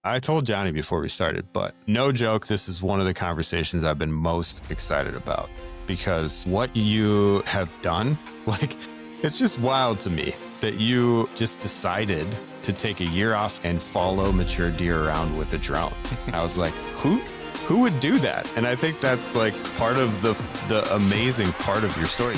I told Johnny before we started, but no joke, this is one of the conversations I've been most excited about because what you have done, like, it's just wild to me that you just decided to take a year off and follow mature deer around with a drone. I was like, who would do that? And I think that's like part of the amazing part of your story.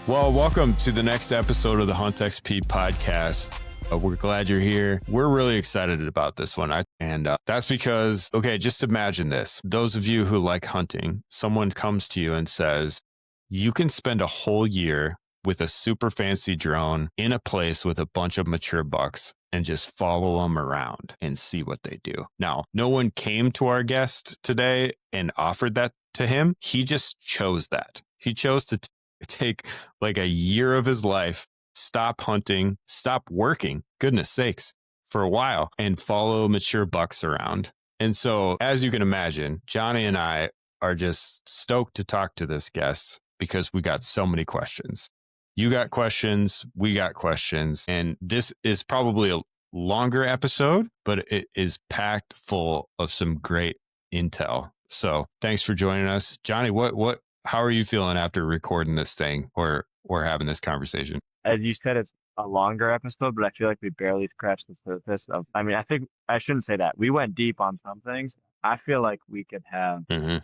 Well, welcome to the next episode of the Huntxp podcast. We're glad you're here. We're really excited about this one. That's because, okay, just imagine this. Those of you who like hunting, someone comes to you and says, you can spend a whole year with a super fancy drone in a place with a bunch of mature bucks and just follow them around and see what they do. Now, no one came to our guest today and offered that to him. He just chose that. He chose to take like a year of his life, stop hunting, stop working, goodness sakes, for a while and follow mature bucks around. And so, as you can imagine, Johnny and I are just stoked to talk to this guest because we got so many questions. You got questions, we got questions, and this is probably a longer episode, but it is packed full of some great intel. So thanks for joining us. Johnny, how are you feeling after recording this thing or having this conversation? As you said, it's a longer episode, but I feel like we barely scratched the surface of, I think I shouldn't say that. We went deep on some things. I feel like we could have 10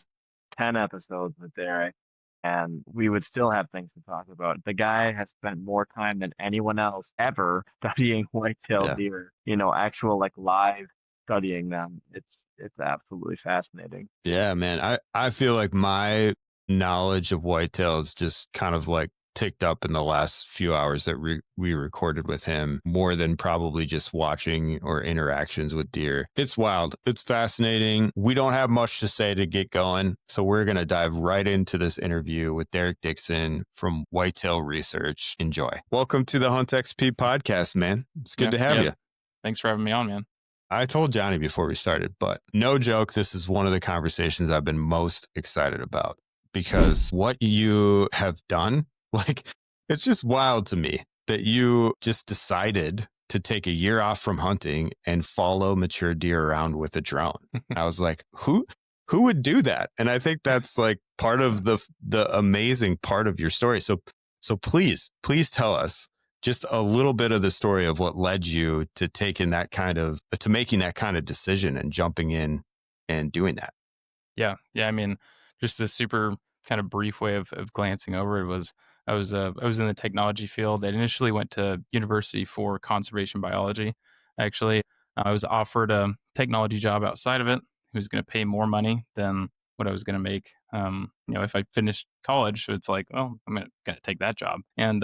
episodes with Derrick and we would still have things to talk about. The guy has spent more time than anyone else ever studying whitetail deer, actual like live studying them. It's absolutely fascinating. Yeah, man. I feel like my knowledge of whitetails just kind of like ticked up in the last few hours that we recorded with him, more than probably just watching or interactions with deer. It's wild. It's fascinating. We don't have much to say to get going, so we're going to dive right into this interview with Derrick Dixon from Whitetail Research. Enjoy. Welcome to the Huntxp podcast, man. It's good to have you. Thanks for having me on, man. I told Johnny before we started, but no joke, this is one of the conversations I've been most excited about. Because what you have done, like, it's just wild to me that you just decided to take a year off from hunting and follow mature deer around with a drone. I was like, who would do that? And I think that's like part of the amazing part of your story. So please tell us just a little bit of the story of what led you to making that kind of decision and jumping in and doing that. Yeah. I mean, just this super kind of brief way of glancing over it was I was in the technology field. I initially went to university for conservation biology. Actually, I was offered a technology job outside of it. It was going to pay more money than what I was going to make. If I finished college, so it's like, well, I'm going to take that job. And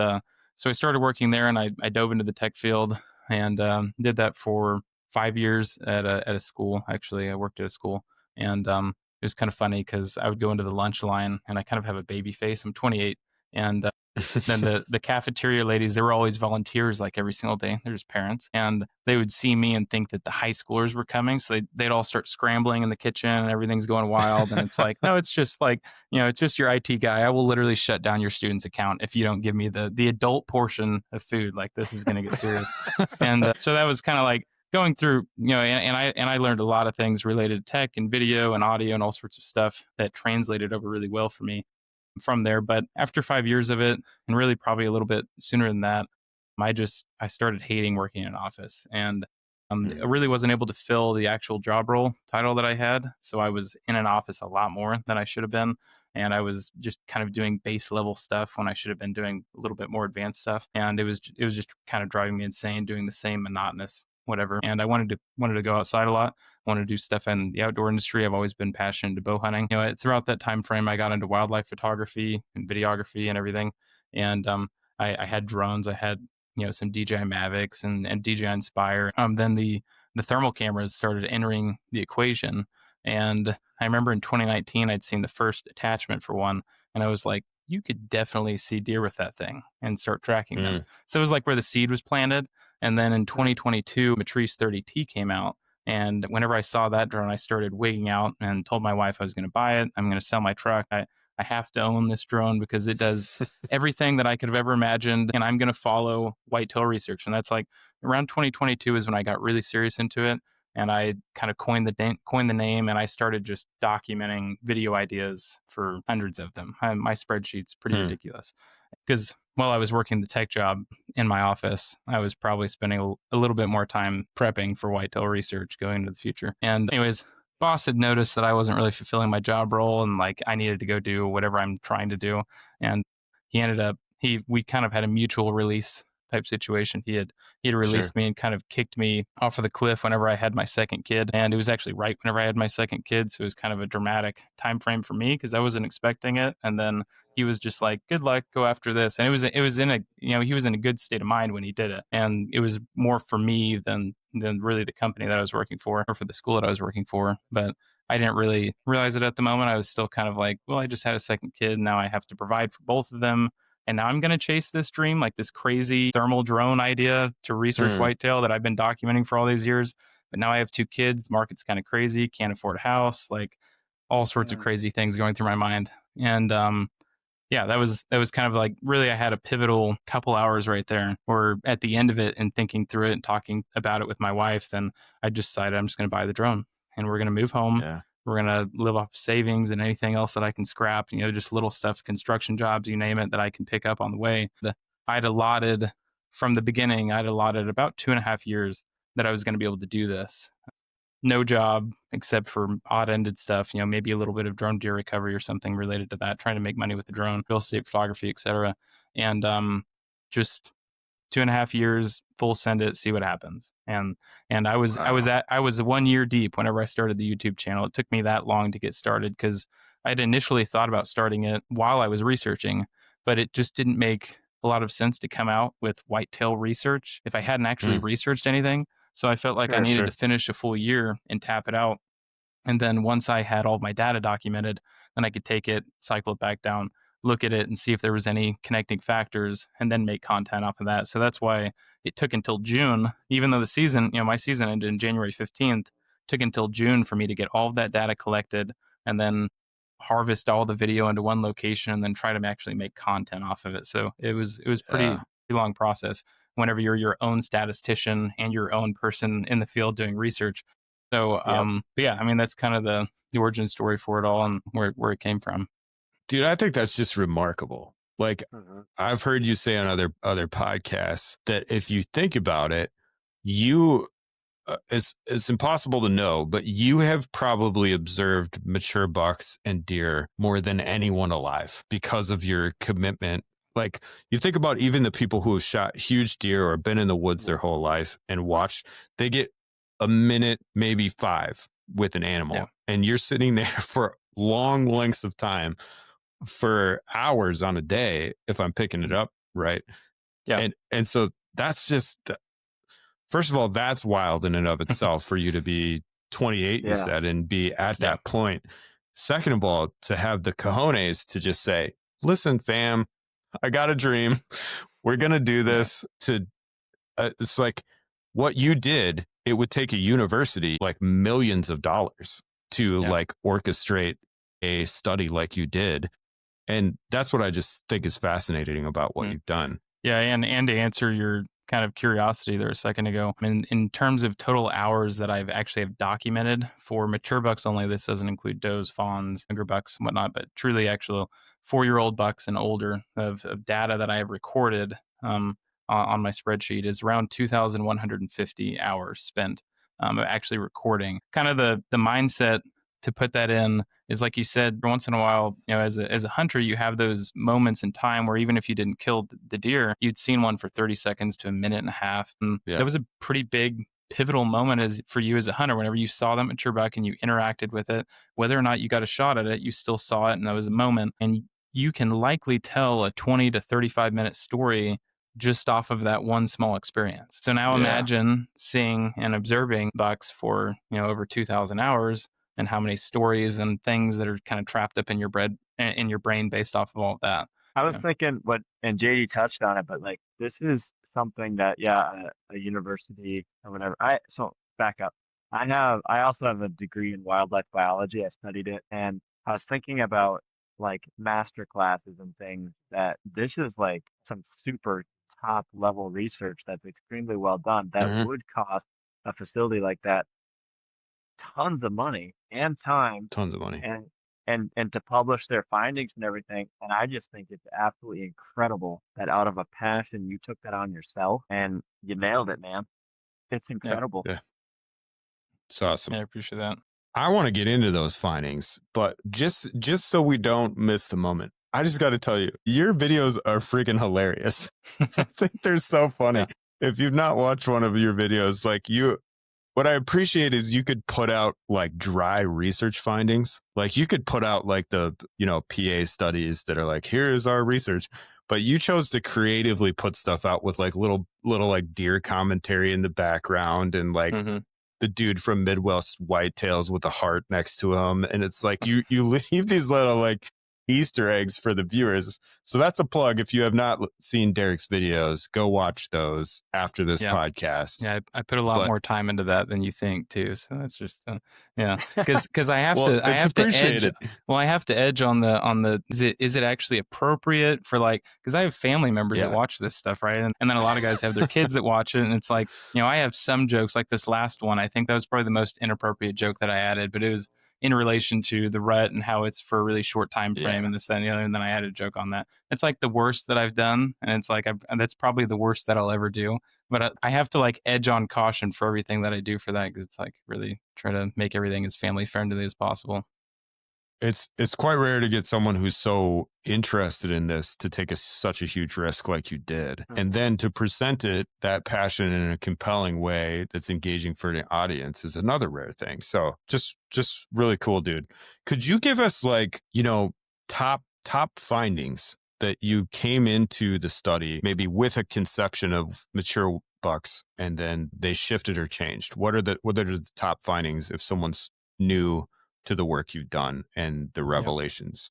so I started working there, and I dove into the tech field and did that for 5 years at a school. Actually, I worked at a school, and it was kind of funny because I would go into the lunch line and I kind of have a baby face. I'm 28. And then the cafeteria ladies, they were always volunteers like every single day. They're just parents. And they would see me and think that the high schoolers were coming. So they'd all start scrambling in the kitchen and everything's going wild. And it's like, no, it's just like, it's just your IT guy. I will literally shut down your student's account if you don't give me the adult portion of food. Like, this is going to get serious. And so that was kind of like, going through, and I learned a lot of things related to tech and video and audio and all sorts of stuff that translated over really well for me from there. But after 5 years of it, and really probably a little bit sooner than that, I started hating working in an office, and I really wasn't able to fill the actual job role title that I had. So I was in an office a lot more than I should have been. And I was just kind of doing base level stuff when I should have been doing a little bit more advanced stuff. And it was just kind of driving me insane, doing the same monotonous whatever. And I wanted to go outside a lot. I wanted to do stuff in the outdoor industry. I've always been passionate to bow hunting. Throughout that time frame, I got into wildlife photography and videography and everything. And I had drones. I had, some DJI Mavics and DJI Inspire. Then the thermal cameras started entering the equation. And I remember in 2019, I'd seen the first attachment for one, and I was like, you could definitely see deer with that thing and start tracking them. So it was like where the seed was planted. And then in 2022, Matrice 30T came out. And whenever I saw that drone, I started wigging out and told my wife I was going to buy it. I'm going to sell my truck. I have to own this drone because it does everything that I could have ever imagined. And I'm going to follow Whitetail Research. And that's like around 2022 is when I got really serious into it. And I kind of coined the name, and I started just documenting video ideas for hundreds of them. My spreadsheet's pretty ridiculous because while I was working the tech job in my office, I was probably spending a little bit more time prepping for Whitetail Research going into the future. And anyways, boss had noticed that I wasn't really fulfilling my job role, and like I needed to go do whatever I'm trying to do. And we kind of had a mutual release type situation. He had released me and kind of kicked me off of the cliff whenever I had my second kid. And it was actually right whenever I had my second kid. So it was kind of a dramatic time frame for me because I wasn't expecting it. And then he was just like, good luck, go after this. And it was in a, he was in a good state of mind when he did it. And it was more for me than really the company that I was working for or for the school that I was working for. But I didn't really realize it at the moment. I was still kind of like, well, I just had a second kid. Now I have to provide for both of them. And now I'm going to chase this dream, like this crazy thermal drone idea to research whitetail that I've been documenting for all these years. But now I have two kids. The market's kind of crazy. Can't afford a house, like all sorts of crazy things going through my mind. And yeah, that was kind of like really I had a pivotal couple hours right there where at the end of it and thinking through it and talking about it with my wife, then I just decided I'm just going to buy the drone and we're going to move home. Yeah. We're going to live off savings and anything else that I can scrap, just little stuff, construction jobs, you name it, that I can pick up on the way. From the beginning, I'd allotted about 2.5 years that I was going to be able to do this. No job except for odd-ended stuff, maybe a little bit of drone deer recovery or something related to that, trying to make money with the drone, real estate photography, etc. And just 2.5 years, full send it, see what happens. And I was 1 year deep whenever I started the YouTube channel. It took me that long to get started because I'd initially thought about starting it while I was researching, but it just didn't make a lot of sense to come out with Whitetail Research if I hadn't actually researched anything. So I felt like I needed to finish a full year and tap it out. And then once I had all of my data documented, then I could take it, cycle it back down, look at it and see if there was any connecting factors and then make content off of that. So that's why it took until June, even though the season, my season ended in January 15th, took until June for me to get all of that data collected and then harvest all the video into one location and then try to actually make content off of it. So it was pretty long process whenever you're your own statistician and your own person in the field doing research. So, but yeah, I mean, that's kind of the origin story for it all and where it came from. Dude, I think that's just remarkable. Like I've heard you say on other podcasts that if you think about it, you it's impossible to know, but you have probably observed mature bucks and deer more than anyone alive because of your commitment. Like you think about even the people who have shot huge deer or been in the woods their whole life and watched, they get a minute, maybe 5 with an animal, and you're sitting there for long lengths of time for hours on a day if I'm picking it up right. And so that's just, first of all, that's wild in and of itself for you to be 28 you said and be at that point. Second of all, to have the cojones to just say, listen fam, I got a dream, we're gonna do this. To it's like what you did, it would take a university like millions of dollars to like orchestrate a study like you did. And that's what I just think is fascinating about what you've done. Yeah, and to answer your kind of curiosity there a second ago, in terms of total hours that I've actually have documented for mature bucks only, this doesn't include does, fawns, younger bucks, and whatnot, but truly actual 4-year-old bucks and older of data that I have recorded on my spreadsheet is around 2,150 hours spent actually recording. Kind of the mindset to put that in is like you said, once in a while, as a hunter, you have those moments in time where even if you didn't kill the deer, you'd seen one for 30 seconds to a minute and a half. And that was a pretty big pivotal moment for you as a hunter. Whenever you saw that mature buck and you interacted with it, whether or not you got a shot at it, you still saw it. And that was a moment. And you can likely tell a 20 to 35-minute story just off of that one small experience. So now Yeah. imagine seeing and observing bucks for, over 2,000 hours, and how many stories and things that are kind of trapped up in your brain based off of all of that. I was Yeah. thinking and JD touched on it, but like this is something that, yeah, a university or whatever. So back up. I also have a degree in wildlife biology. I studied it, and I was thinking about like master classes and things that this is like some super top level research that's extremely well done that Hmm. would cost a facility like that tons of money and time, Tons of money. and and to publish their findings and everything. And I just think it's absolutely incredible that out of a passion you took that on yourself and you nailed it, man. It's Yeah. incredible. Yeah. It's awesome. Yeah, I appreciate that. I want to get into those findings, but just so we don't miss the moment, I just got to tell you, your videos are freaking hilarious. I think they're so funny. Yeah. If you've not watched one of your videos, what I appreciate is you could put out like dry research findings. Like you could put out like the, PA studies that are like, here's our research. But you chose to creatively put stuff out with like little like deer commentary in the background, and like Hmm. the dude from Midwest Whitetails with a heart next to him. And it's like you leave these little like Easter eggs for the viewers. So that's a plug. If you have not seen Derrick's videos, go watch those after this Yeah. podcast. Yeah, I put a lot But more time into that than you think too. So that's just yeah, because I have well, to it's edge. appreciated. Well, I have to edge on the is it actually appropriate for, like, because I have family members that Yeah. watch this stuff, right? And then a lot of guys have their kids that watch it, and it's like, I have some jokes like this last one. I think that was probably the most inappropriate joke that I added, but it was in relation to the rut and how it's for a really short time frame Yeah. and this, that, and the other. And then I had a joke on that. It's like the worst that I've done, and it's like that's probably the worst that I'll ever do. But I have to like edge on caution for everything that I do for that, because it's like really try to make everything as family friendly as possible. It's quite rare to get someone who's so interested in this to take such a huge risk like you did, and then to present that passion in a compelling way that's engaging for the audience is another rare thing. So just really cool, dude. Could you give us like, top findings that you came into the study maybe with a conception of mature bucks, and then they shifted or changed? What are the top findings if someone's new to the work you've done and the revelations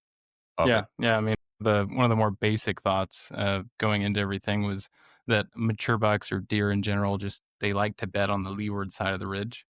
of Yeah, it? yeah. I mean, one of the more basic thoughts going into everything was that mature bucks, or deer in general, just they like to bed on the leeward side of the ridge.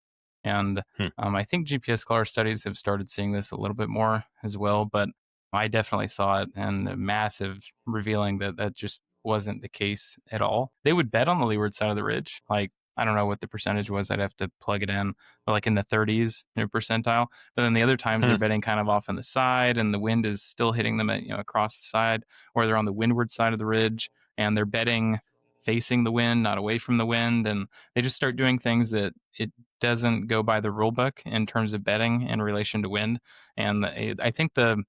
And Hmm. I think GPS collar studies have started seeing this a little bit more as well, but I definitely saw it, and a massive revealing that that just wasn't the case at all. They would bed on the leeward side of the ridge. Like, I don't know what the percentage was. I'd have to plug it in, but like in the 30s percentile. But then the other times Hmm. they're bedding kind of off on the side, and the wind is still hitting them at, across the side, or they're on the windward side of the ridge, and they're bedding facing the wind, not away from the wind. And they just start doing things that it doesn't go by the rule book in terms of bedding in relation to wind. And I think the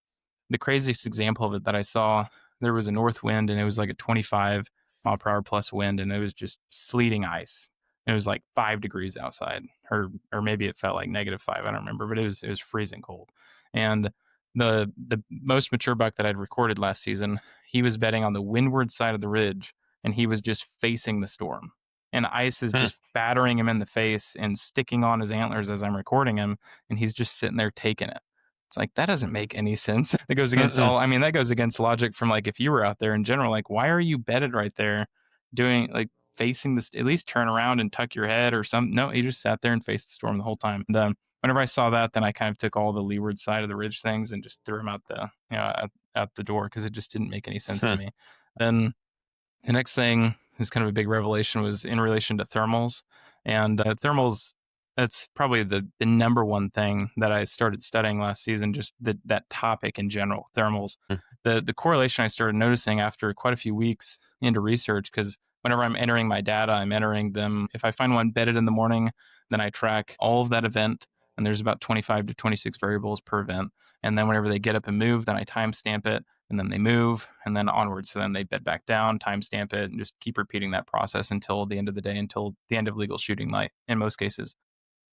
craziest example of it that I saw, there was a north wind, and it was like a 25 mile per hour plus wind, and it was just sleeting ice. It was like 5 degrees outside, or maybe it felt like -5. I don't remember, but it was freezing cold. And the most mature buck that I'd recorded last season, he was bedding on the windward side of the ridge, and he was just facing the storm. And ice is Hmm. just battering him in the face and sticking on his antlers as I'm recording him, and he's just sitting there taking it. It's like, that doesn't make any sense. That goes against that goes against logic from, like, if you were out there in general, like, why are you bedded right there doing, like, facing this? At least turn around and tuck your head or something. No, he just sat there and faced the storm the whole time. And whenever I saw that, then I kind of took all the leeward side of the ridge things and just threw them out out the door, because it just didn't make any sense to me. Then the next thing is kind of a big revelation, was in relation to thermals. And thermals, that's probably the number one thing that I started studying last season, just that topic in general, thermals. The correlation I started noticing after quite a few weeks into research, because whenever I'm entering my data, I'm entering them. If I find one bedded in the morning, then I track all of that event, and there's about 25 to 26 variables per event. And then whenever they get up and move, then I timestamp it, and then they move, and then onwards. So then they bed back down, timestamp it, and just keep repeating that process until the end of the day, until the end of legal shooting light in most cases.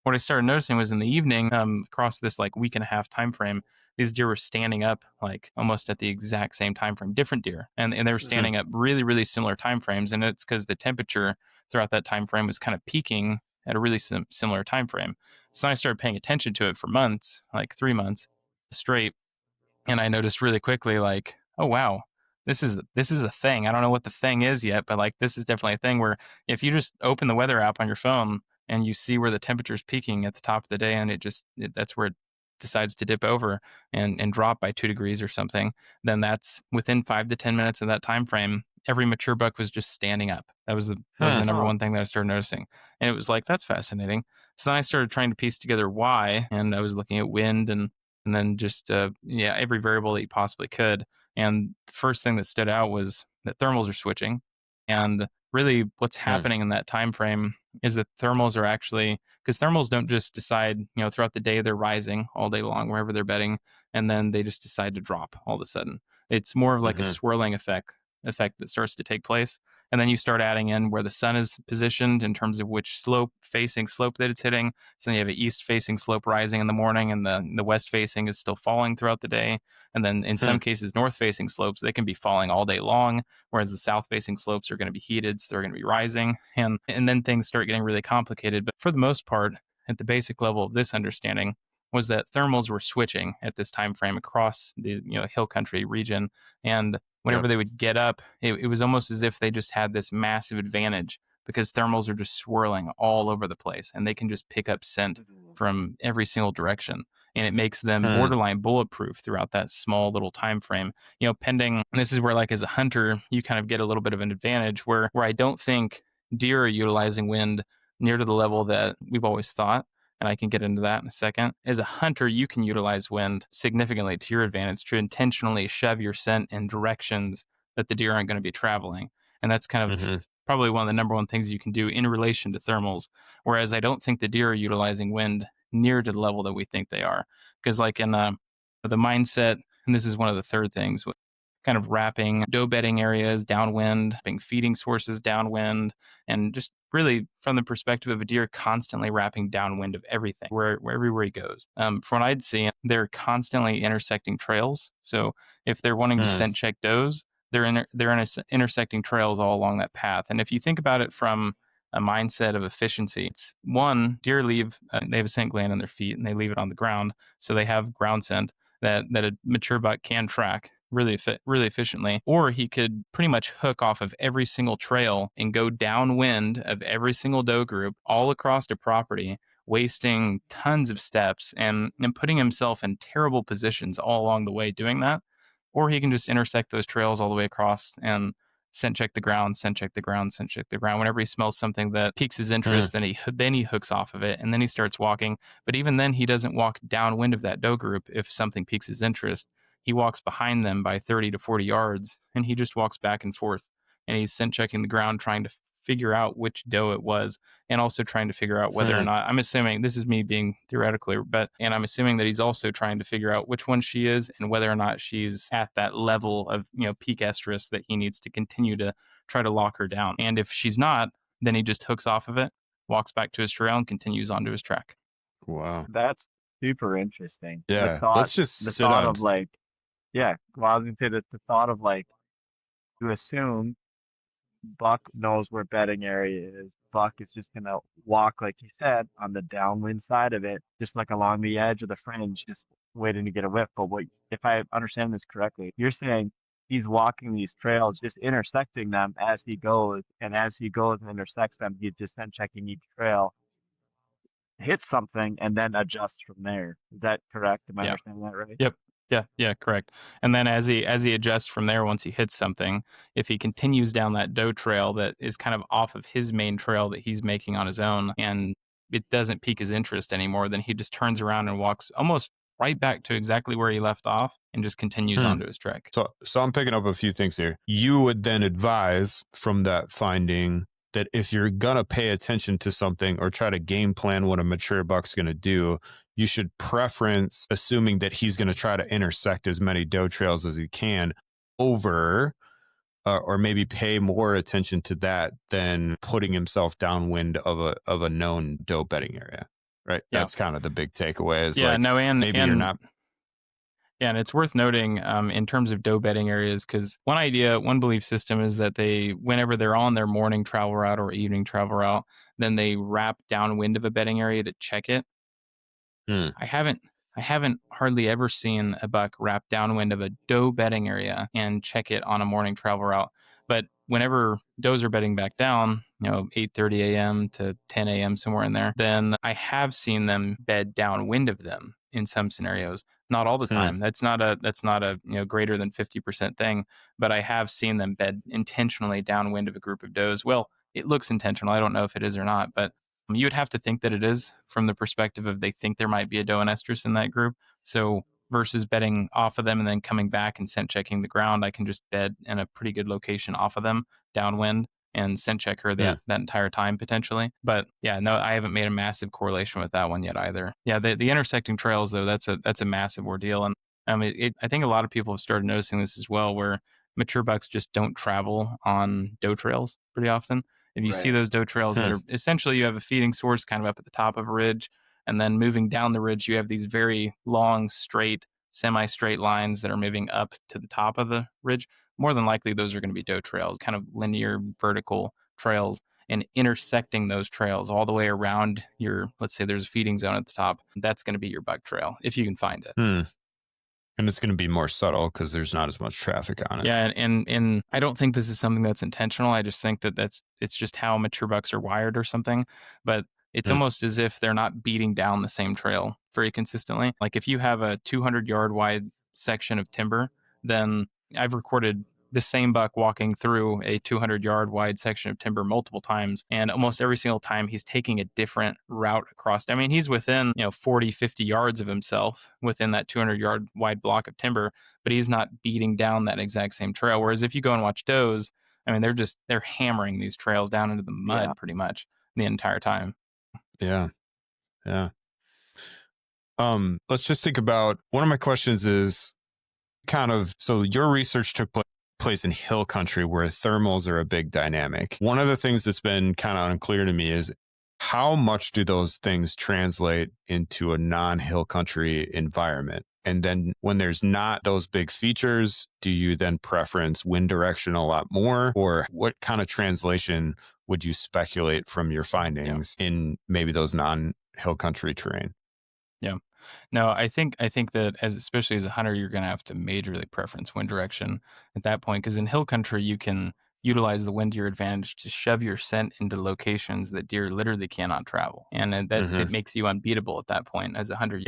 what I started noticing was in the evening, across this like week and a half time frame, these deer were standing up like almost at the exact same time frame, different deer, and they were standing up really, really similar time frames. And it's because the temperature throughout that time frame was kind of peaking at a really similar time frame. So then I started paying attention to it for months, like 3 months straight, and I noticed really quickly, like, oh wow, this is a thing. I don't know what the thing is yet, but like this is definitely a thing where if you just open the weather app on your phone and you see where the temperature is peaking at the top of the day, and that's where it decides to dip over and drop by 2 degrees or something, then that's within 5 to 10 minutes of that time frame. Every mature buck was just standing up. That was the number one thing that I started noticing, and it was like that's fascinating. So then I started trying to piece together why, and I was looking at wind and then just every variable that you possibly could. And the first thing that stood out was that thermals are switching, and really what's happening in that time frame is that thermals are actually, because thermals don't just decide, throughout the day they're rising all day long wherever they're bedding, and then they just decide to drop all of a sudden. It's more of like a swirling effect that starts to take place. And then you start adding in where the sun is positioned in terms of which facing slope that it's hitting. So then you have an east facing slope rising in the morning, and the west facing is still falling throughout the day. And then in some cases, north facing slopes, they can be falling all day long, whereas the south facing slopes are going to be heated, so they're going to be rising. And then things start getting really complicated. But for the most part, at the basic level of this understanding, was that thermals were switching at this time frame across the hill country region. And whenever they would get up, it was almost as if they just had this massive advantage because thermals are just swirling all over the place, and they can just pick up scent from every single direction. And it makes them borderline bulletproof throughout that small little time frame. Pending, this is where, like, as a hunter, you kind of get a little bit of an advantage where I don't think deer are utilizing wind near to the level that we've always thought. And I can get into that in a second. As a hunter, you can utilize wind significantly to your advantage to intentionally shove your scent in directions that the deer aren't going to be traveling. And that's kind of probably one of the number one things you can do in relation to thermals. Whereas I don't think the deer are utilizing wind near to the level that we think they are. Because like in the mindset, and this is one of the third things, kind of wrapping doe bedding areas downwind, feeding sources downwind, and just really from the perspective of a deer constantly wrapping downwind of everything, everywhere he goes. From what I'd see, they're constantly intersecting trails. So if they're wanting to scent check does, they're intersecting trails all along that path. And if you think about it from a mindset of efficiency, it's one, deer they have a scent gland on their feet and they leave it on the ground. So they have ground scent that a mature buck can track really efficiently, or he could pretty much hook off of every single trail and go downwind of every single doe group all across the property, wasting tons of steps and putting himself in terrible positions all along the way doing that. Or he can just intersect those trails all the way across and scent check the ground, scent check the ground, scent check the ground. Whenever he smells something that piques his interest, then he hooks off of it, and then he starts walking. But even then, he doesn't walk downwind of that doe group if something piques his interest. He walks behind them by 30 to 40 yards, and he just walks back and forth. And he's scent checking the ground, trying to figure out which doe it was, and also trying to figure out whether or not, I'm assuming, this is me being theoretical here, and I'm assuming that he's also trying to figure out which one she is and whether or not she's at that level of, peak estrus that he needs to continue to try to lock her down. And if she's not, then he just hooks off of it, walks back to his trail, and continues on to his track. Wow. That's super interesting. Yeah. Let's just the thought of like, yeah, well, I was gonna say that the thought of like, to assume Buck knows where bedding area is. Buck is just gonna walk, like you said, on the downwind side of it, just like along the edge of the fringe, just waiting to get a whiff. But if I understand this correctly, you're saying he's walking these trails, just intersecting them as he goes, and as he goes and intersects them, he's just then checking each trail, hits something, and then adjusts from there. Is that correct? Am I understanding that right? Yep. Yeah, correct. And then as he adjusts from there, once he hits something, if he continues down that doe trail that is kind of off of his main trail that he's making on his own, and it doesn't pique his interest anymore, then he just turns around and walks almost right back to exactly where he left off and just continues on to his trek. So I'm picking up a few things here. You would then advise from that finding that if you're going to pay attention to something or try to game plan what a mature buck's going to do, you should preference assuming that he's going to try to intersect as many doe trails as he can over, or maybe pay more attention to that than putting himself downwind of a known doe bedding area. right? Yeah. That's kind of the big takeaway is Yeah, like, no, maybe you're not. yeah, and it's worth noting in terms of doe bedding areas, because one belief system is that whenever they're on their morning travel route or evening travel route, then they wrap downwind of a bedding area to check it. Hmm. I haven't hardly ever seen a buck wrap downwind of a doe bedding area and check it on a morning travel route. But whenever does are bedding back down, 8:30 a.m. to 10 a.m. somewhere in there, then I have seen them bed downwind of them in some scenarios. Not all the Hmm. time. That's not a greater than 50% thing, but I have seen them bed intentionally downwind of a group of does. Well, it looks intentional. I don't know if it is or not, but you would have to think that it is from the perspective of they think there might be a doe and estrus in that group. So versus bedding off of them and then coming back and scent checking the ground, I can just bed in a pretty good location off of them downwind and scent check her Hmm. that entire time potentially. But yeah, no, I haven't made a massive correlation with that one yet either. Yeah, the intersecting trails though, that's a massive ordeal. And I think a lot of people have started noticing this as well, where mature bucks just don't travel on doe trails pretty often. If you see Right. those doe trails that Hmm. are essentially, you have a feeding source kind of up at the top of a ridge, and then moving down the ridge, you have these very long, straight, semi-straight lines that are moving up to the top of the ridge. More than likely, those are going to be doe trails, kind of linear, vertical trails. And intersecting those trails all the way around let's say there's a feeding zone at the top, that's going to be your buck trail if you can find it. Hmm. And it's going to be more subtle because there's not as much traffic on it. Yeah, and I don't think this is something that's intentional. I just think that it's just how mature bucks are wired or something. But it's Hmm. almost as if they're not beating down the same trail very consistently. Like if you have a 200-yard wide section of timber, then I've recorded the same buck walking through a 200-yard wide section of timber multiple times, and almost every single time he's taking a different route across. I mean, he's within 40 50 yards of himself within that 200-yard wide block of timber, but he's not beating down that exact same trail. Whereas if you go and watch does, I mean, they're hammering these trails down into the Yeah. mud pretty much the entire time. Yeah. Yeah. Let's just think about one of my questions is kind of, so your research took place in hill country where thermals are a big dynamic. One of the things that's been kind of unclear to me is how much do those things translate into a non-hill country environment? And then when there's not those big features, do you then preference wind direction a lot more? Or what kind of translation would you speculate from your findings in maybe those non-hill country terrain? Yeah. No, I think that especially as a hunter, you're going to have to majorly preference wind direction at that point, because in hill country you can utilize the wind to your advantage to shove your scent into locations that deer literally cannot travel, and that it Mm-hmm. makes you unbeatable at that point as a hunter.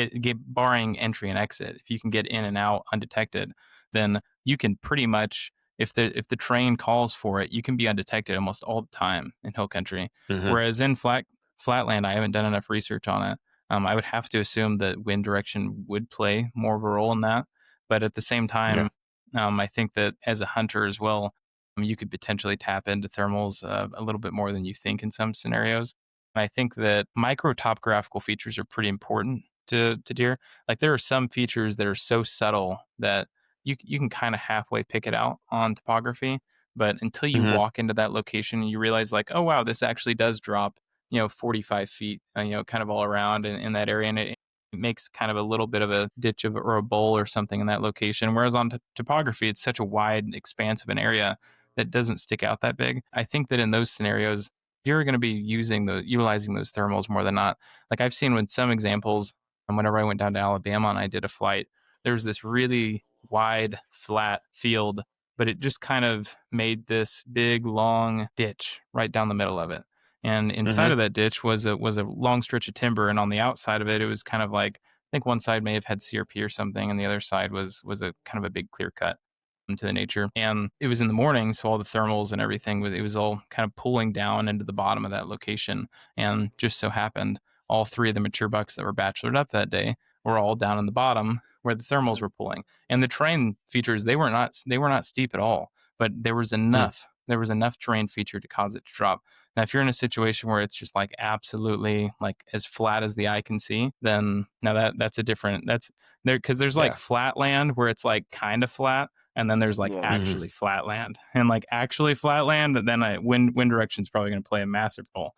Barring entry and exit, if you can get in and out undetected, then you can pretty much, if the terrain calls for it, you can be undetected almost all the time in hill country. Mm-hmm. Whereas in flatland, I haven't done enough research on it. I would have to assume that wind direction would play more of a role in that. But at the same Yeah. time, I think that as a hunter as well, you could potentially tap into thermals a little bit more than you think in some scenarios. And I think that micro topographical features are pretty important to deer. Like there are some features that are so subtle that you can kind of halfway pick it out on topography. But until you Mm-hmm. walk into that location, you realize like, oh wow, this actually does drop 45 feet, kind of all around in that area. And it makes kind of a little bit of a ditch or a bowl or something in that location. Whereas on topography, it's such a wide expanse of an area that doesn't stick out that big. I think that in those scenarios, you're going to be utilizing those thermals more than not. Like I've seen with some examples, and whenever I went down to Alabama and I did a flight, there was this really wide, flat field, but it just kind of made this big, long ditch right down the middle of it. And inside Mm-hmm. of that ditch was a long stretch of timber, and on the outside of it, it was kind of like, I think one side may have had CRP or something, and the other side was a kind of a big clear cut into the nature. And it was in the morning, so all the thermals and everything it was all kind of pulling down into the bottom of that location. And just so happened, all three of the mature bucks that were bachelored up that day were all down in the bottom where the thermals were pulling. And the terrain features, they were not steep at all, but there was enough terrain feature to cause it to drop. Now, if you're in a situation where it's just like absolutely like as flat as the eye can see, then now that's a different, that's there, because there's like Yeah. flat land where it's like kind of flat, and then there's like Yeah. Mm-hmm. actually flat land, and like actually flat land, then wind direction is probably going to play a massive role.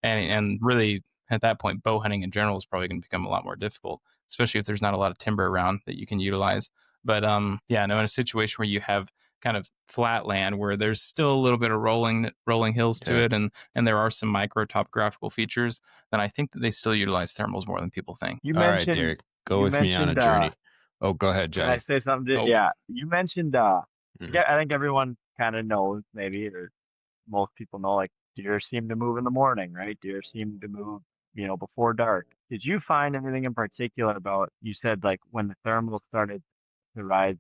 And really, at that point, bow hunting in general is probably going to become a lot more difficult, especially if there's not a lot of timber around that you can utilize. But yeah, no, in a situation where you have kind of flat land where there's still a little bit of rolling hills to it, and there are some micro topographical features, then I think that they still utilize thermals more than people think. You All right, mentioned Derek, go you with me on a mentioned journey. Oh, go ahead, can I Johnny. say something? Oh, Yeah, you mentioned Mhm. yeah, I think everyone kind of knows maybe, or most people know, like deer seem to move in the morning, right? Deer seem to move, before dark. Did you find anything in particular about, you said like when the thermal started to rise,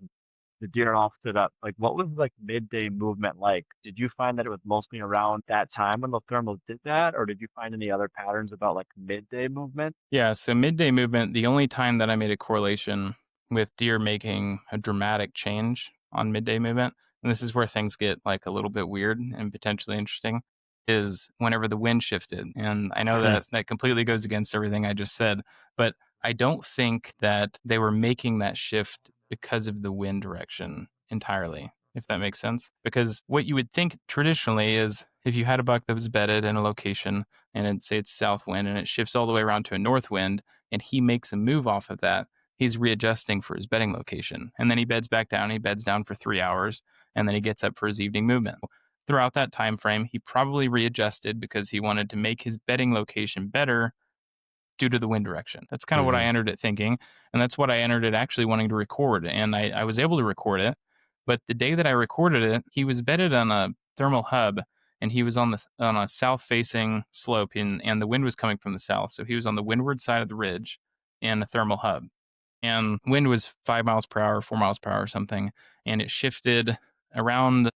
the deer all stood up. Like what was like midday movement like? Did you find that it was mostly around that time when the thermals did that, or did you find any other patterns about like midday movement? yeah. So midday movement, the only time that I made a correlation with deer making a dramatic change on midday movement, and this is where things get like a little bit weird and potentially interesting, is whenever the wind shifted. And I know Hmm. that that completely goes against everything I just said, but I don't think that they were making that shift because of the wind direction entirely, if that makes sense. Because what you would think traditionally is if you had a buck that was bedded in a location and say it's south wind and it shifts all the way around to a north wind and he makes a move off of that, he's readjusting for his bedding location. And then he beds back down, he beds down for 3 hours, and then he gets up for his evening movement. Throughout that time frame, he probably readjusted because he wanted to make his bedding location better due to the wind direction. That's kind of what I Hmm. entered it thinking. And that's what I entered it actually wanting to record. And I was able to record it. But the day that I recorded it, he was bedded on a thermal hub and he was on a south facing slope and the wind was coming from the south. So he was on the windward side of the ridge in a thermal hub. And wind was 5 miles per hour, 4 miles per hour or something. And it shifted around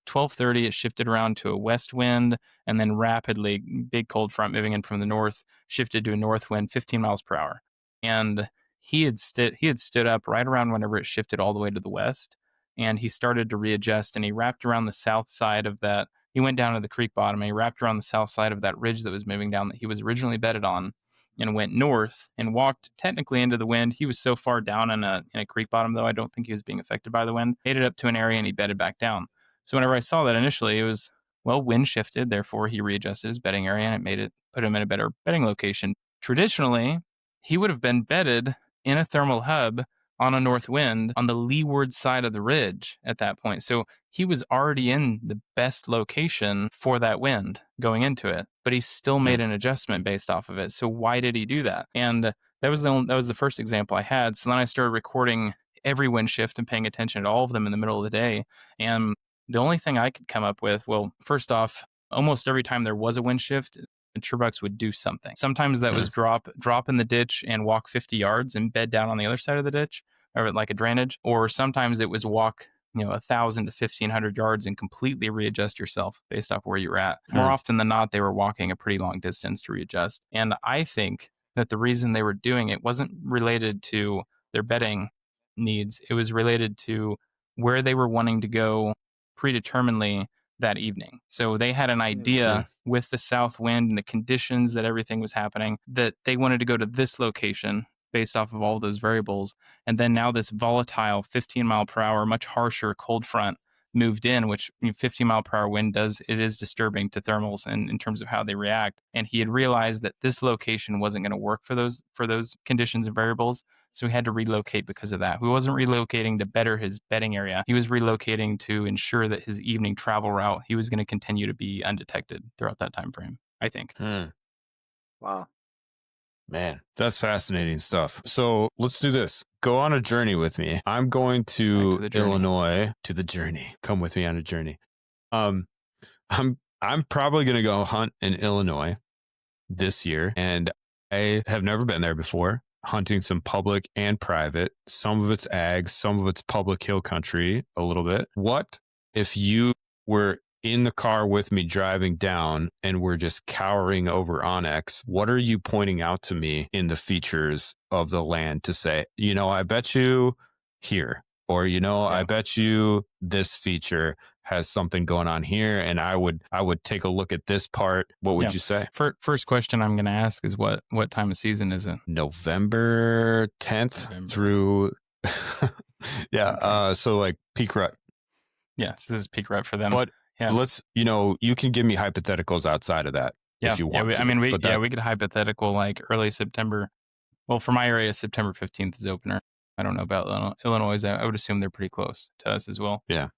12:30. It shifted around to a west wind, and then rapidly, big cold front moving in from the north, shifted to a north wind, 15 miles per hour. And he had stood up right around whenever it shifted all the way to the west, and he started to readjust. And he wrapped around the south side of that. He went down to the creek bottom, and he wrapped around the south side of that ridge that was moving down that he was originally bedded on and went north and walked technically into the wind. He was so far down in a creek bottom, though, I don't think he was being affected by the wind. Made it up to an area and he bedded back down. So whenever I saw that initially, it was, well, wind shifted, therefore he readjusted his bedding area and it put him in a better bedding location. Traditionally, he would have been bedded in a thermal hub on a north wind on the leeward side of the ridge at that point. So he was already in the best location for that wind going into it, but he still made an adjustment based off of it. So why did he do that? And that was the first example I had. So then I started recording every wind shift and paying attention to all of them in the middle of the day. And the only thing I could come up with, well, first off, almost every time there was a wind shift, the Truebucks would do something. Sometimes that was drop in the ditch and walk 50 yards and bed down on the other side of the ditch, or like a drainage. Or sometimes it was walk 1,000 to 1,500 yards and completely readjust yourself based off where you're at. More often than not, they were walking a pretty long distance to readjust. And I think that the reason they were doing it wasn't related to their bedding needs. It was related to where they were wanting to go predeterminedly that evening. So they had an idea with the south wind and the conditions that everything was happening that they wanted to go to this location based off of all of those variables. And then now this volatile 15 mile per hour, much harsher cold front moved in, which 15 mile per hour wind it is disturbing to thermals and in terms of how they react. And he had realized that this location wasn't going to work for those conditions and variables. So he had to relocate because of that. He wasn't relocating to better his bedding area. He was relocating to ensure that his evening travel route, he was going to continue to be undetected throughout that time frame, I think. Wow. Man, that's fascinating stuff. So let's do this. Go on a journey with me. I'm going to Illinois to the journey. Come with me on a journey. I'm probably going to go hunt in Illinois this year, and I have never been there before. Hunting some public and private. Some of it's ag, some of it's public hill country, a little bit. What if you were in the car with me driving down and we're just cowering over Onyx? What are you pointing out to me in the features of the land to say, I bet you here, or, I bet you this feature has something going on here, and I would take a look at this part. What would you say? First question I'm going to ask is what time of season is it? November 10th through so like peak rut. Yeah, so this is peak rut for them. But let's, you can give me hypotheticals outside of that. if you want to. We But that, we could hypothetical like early September. Well, for my area, September 15th is opener. I don't know about Illinois. I would assume they're pretty close to us as well. yeah.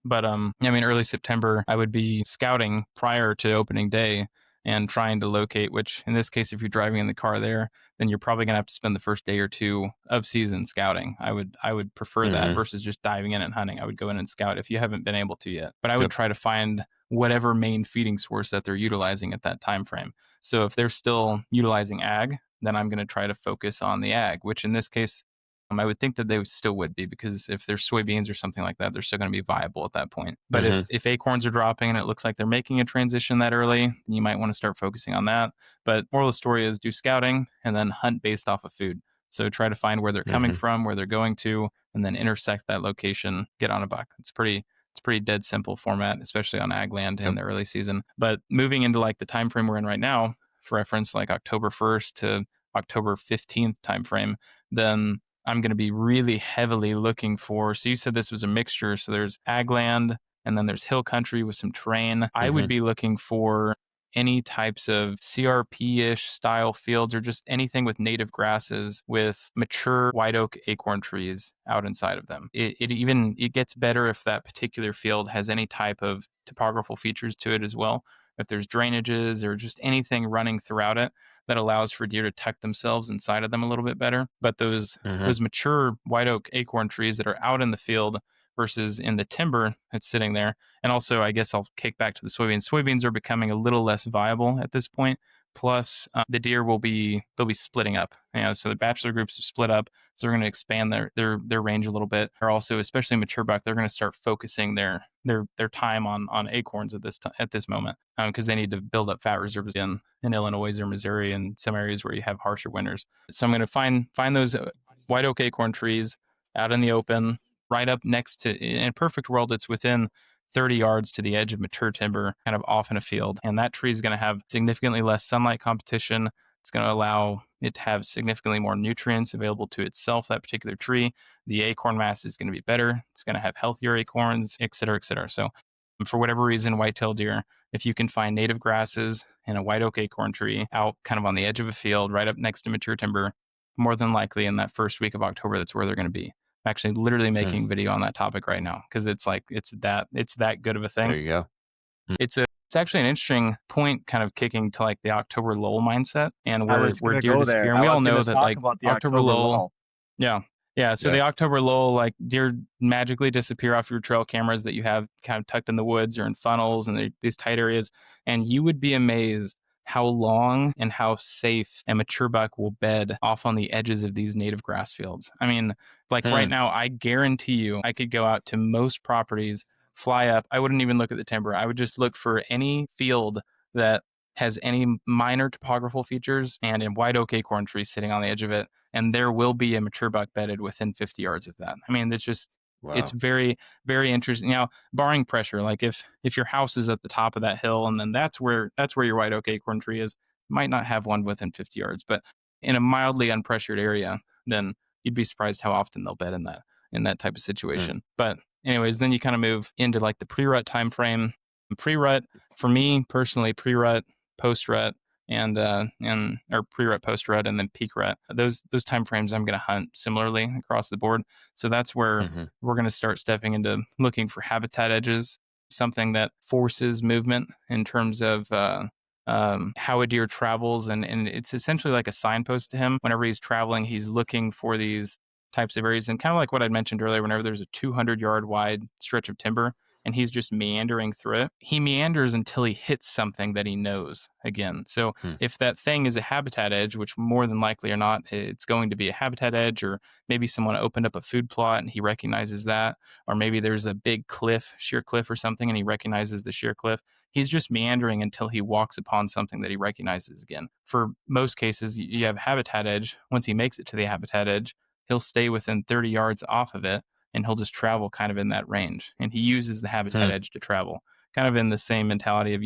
But early September, I would be scouting prior to opening day and trying to locate, which in this case, if you're driving in the car there, then you're probably gonna have to spend the first day or two of season scouting. I would prefer that versus just diving in and hunting. I would go in and scout if you haven't been able to yet. But I would try to find whatever main feeding source that they're utilizing at that time frame. So if they're still utilizing ag, then I'm going to try to focus on the ag, which in this case, I would think that they still would be, because if there's soybeans or something like that, they're still going to be viable at that point. But if acorns are dropping and it looks like they're making a transition that early, you might want to start focusing on that. But moral of the story is do scouting and then hunt based off of food. So try to find where they're coming from, where they're going to, and then intersect that location, get on a buck. It's pretty dead simple format, especially on ag land in the early season. But moving into like the time frame we're in right now, for reference, like October 1st to October 15th timeframe, then I'm going to be really heavily looking for. So you said this was a mixture. So there's ag land and then there's hill country with some terrain. I would be looking for any types of CRP-ish style fields or just anything with native grasses with mature white oak acorn trees out inside of them. It gets better if that particular field has any type of topographical features to it as well. If there's drainages or just anything running throughout it that allows for deer to tuck themselves inside of them a little bit better. But those mature white oak acorn trees that are out in the field versus in the timber that's sitting there. And also, I guess I'll kick back to the soybeans. Soybeans are becoming a little less viable at this point. Plus, the deer they'll be splitting up. So the bachelor groups have split up, so they're going to expand their range a little bit. Or also, especially mature buck, they're going to start focusing their time on acorns at this moment, because they need to build up fat reserves in Illinois or Missouri and some areas where you have harsher winters. So I'm going to find those white oak acorn trees out in the open, right up next to. In a perfect world, it's within 30 yards to the edge of mature timber, kind of off in a field. And that tree is going to have significantly less sunlight competition. It's going to allow it to have significantly more nutrients available to itself, that particular tree. The acorn mass is going to be better. It's going to have healthier acorns, et cetera, et cetera. So for whatever reason, whitetail deer, if you can find native grasses and a white oak acorn tree out kind of on the edge of a field, right up next to mature timber, more than likely in that first week of October, that's where they're going to be. Actually literally making video on that topic right now, because it's that good of a thing. There you go. It's actually an interesting point, kind of kicking to like the October lull mindset and where deer disappear. And we all know that like October lull. Yeah. So the October lull, like deer magically disappear off your trail cameras that you have kind of tucked in the woods or in funnels and these tight areas. And you would be amazed how long and how safe a mature buck will bed off on the edges of these native grass fields. I mean, like right now, I guarantee you I could go out to most properties, fly up. I wouldn't even look at the timber. I would just look for any field that has any minor topographical features and a white oak acorn tree sitting on the edge of it. And there will be a mature buck bedded within 50 yards of that. I mean, it's just, it's very, very interesting. Now, barring pressure, like if your house is at the top of that hill and then that's where your white oak acorn tree is, might not have one within 50 yards, but in a mildly unpressured area, then you'd be surprised how often they'll bed in that type of situation. But anyways, then you kind of move into like the pre-rut time frame. Pre-rut, for me personally, pre-rut, post-rut, or pre-rut, post-rut, and then peak rut. Those time frames I'm going to hunt similarly across the board. So that's where we're going to start stepping into looking for habitat edges, something that forces movement in terms of how a deer travels, and it's essentially like a signpost to him. Whenever he's traveling, he's looking for these types of areas, and kind of like what I mentioned earlier, whenever there's a 200-yard wide stretch of timber and he's just meandering through it, he meanders until he hits something that he knows again. So if that thing is a habitat edge, which more than likely or not, it's going to be a habitat edge, or maybe someone opened up a food plot and he recognizes that, or maybe there's a big cliff, sheer cliff or something, and he recognizes the sheer cliff. He's just meandering until he walks upon something that he recognizes again. For most cases, you have habitat edge. Once he makes it to the habitat edge, he'll stay within 30 yards off of it, and he'll just travel kind of in that range. And he uses the habitat edge to travel, kind of in the same mentality of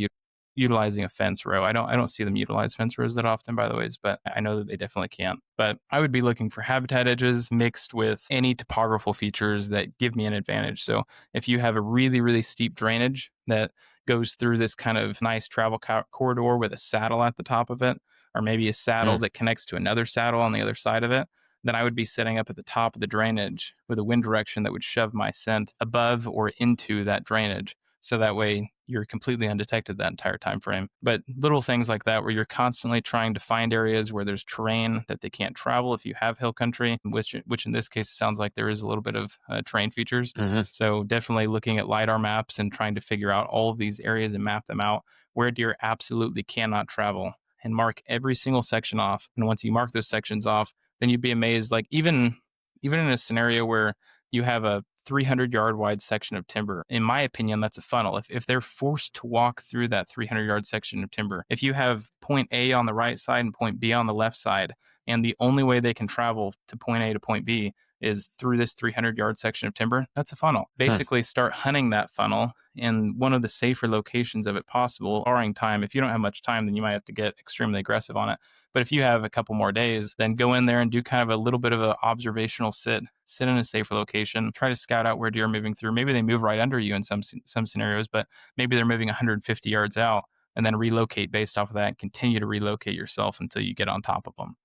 utilizing a fence row. I don't see them utilize fence rows that often, by the way, but I know that they definitely can. But I would be looking for habitat edges mixed with any topographical features that give me an advantage. So if you have a really, really steep drainage that goes through this kind of nice travel corridor with a saddle at the top of it, or maybe a saddle that connects to another saddle on the other side of it, then I would be setting up at the top of the drainage with a wind direction that would shove my scent above or into that drainage. So that way you're completely undetected that entire time frame. But little things like that, where you're constantly trying to find areas where there's terrain that they can't travel if you have hill country, which in this case, it sounds like there is a little bit of terrain features. So definitely looking at LiDAR maps and trying to figure out all of these areas and map them out where deer absolutely cannot travel, and mark every single section off. And once you mark those sections off, then you'd be amazed. Like even in a scenario where you have a 300-yard wide section of timber, in my opinion, that's a funnel. If they're forced to walk through that 300-yard section of timber, if you have point A on the right side and point B on the left side, and the only way they can travel to point A to point B is through this 300-yard section of timber, that's a funnel. Basically, start hunting that funnel in one of the safer locations of it possible, barring time. If you don't have much time, then you might have to get extremely aggressive on it. But if you have a couple more days, then go in there and do kind of a little bit of an observational sit in a safer location, try to scout out where deer are moving through. Maybe they move right under you in some scenarios, but maybe they're moving 150 yards out, and then relocate based off of that and continue to relocate yourself until you get on top of them.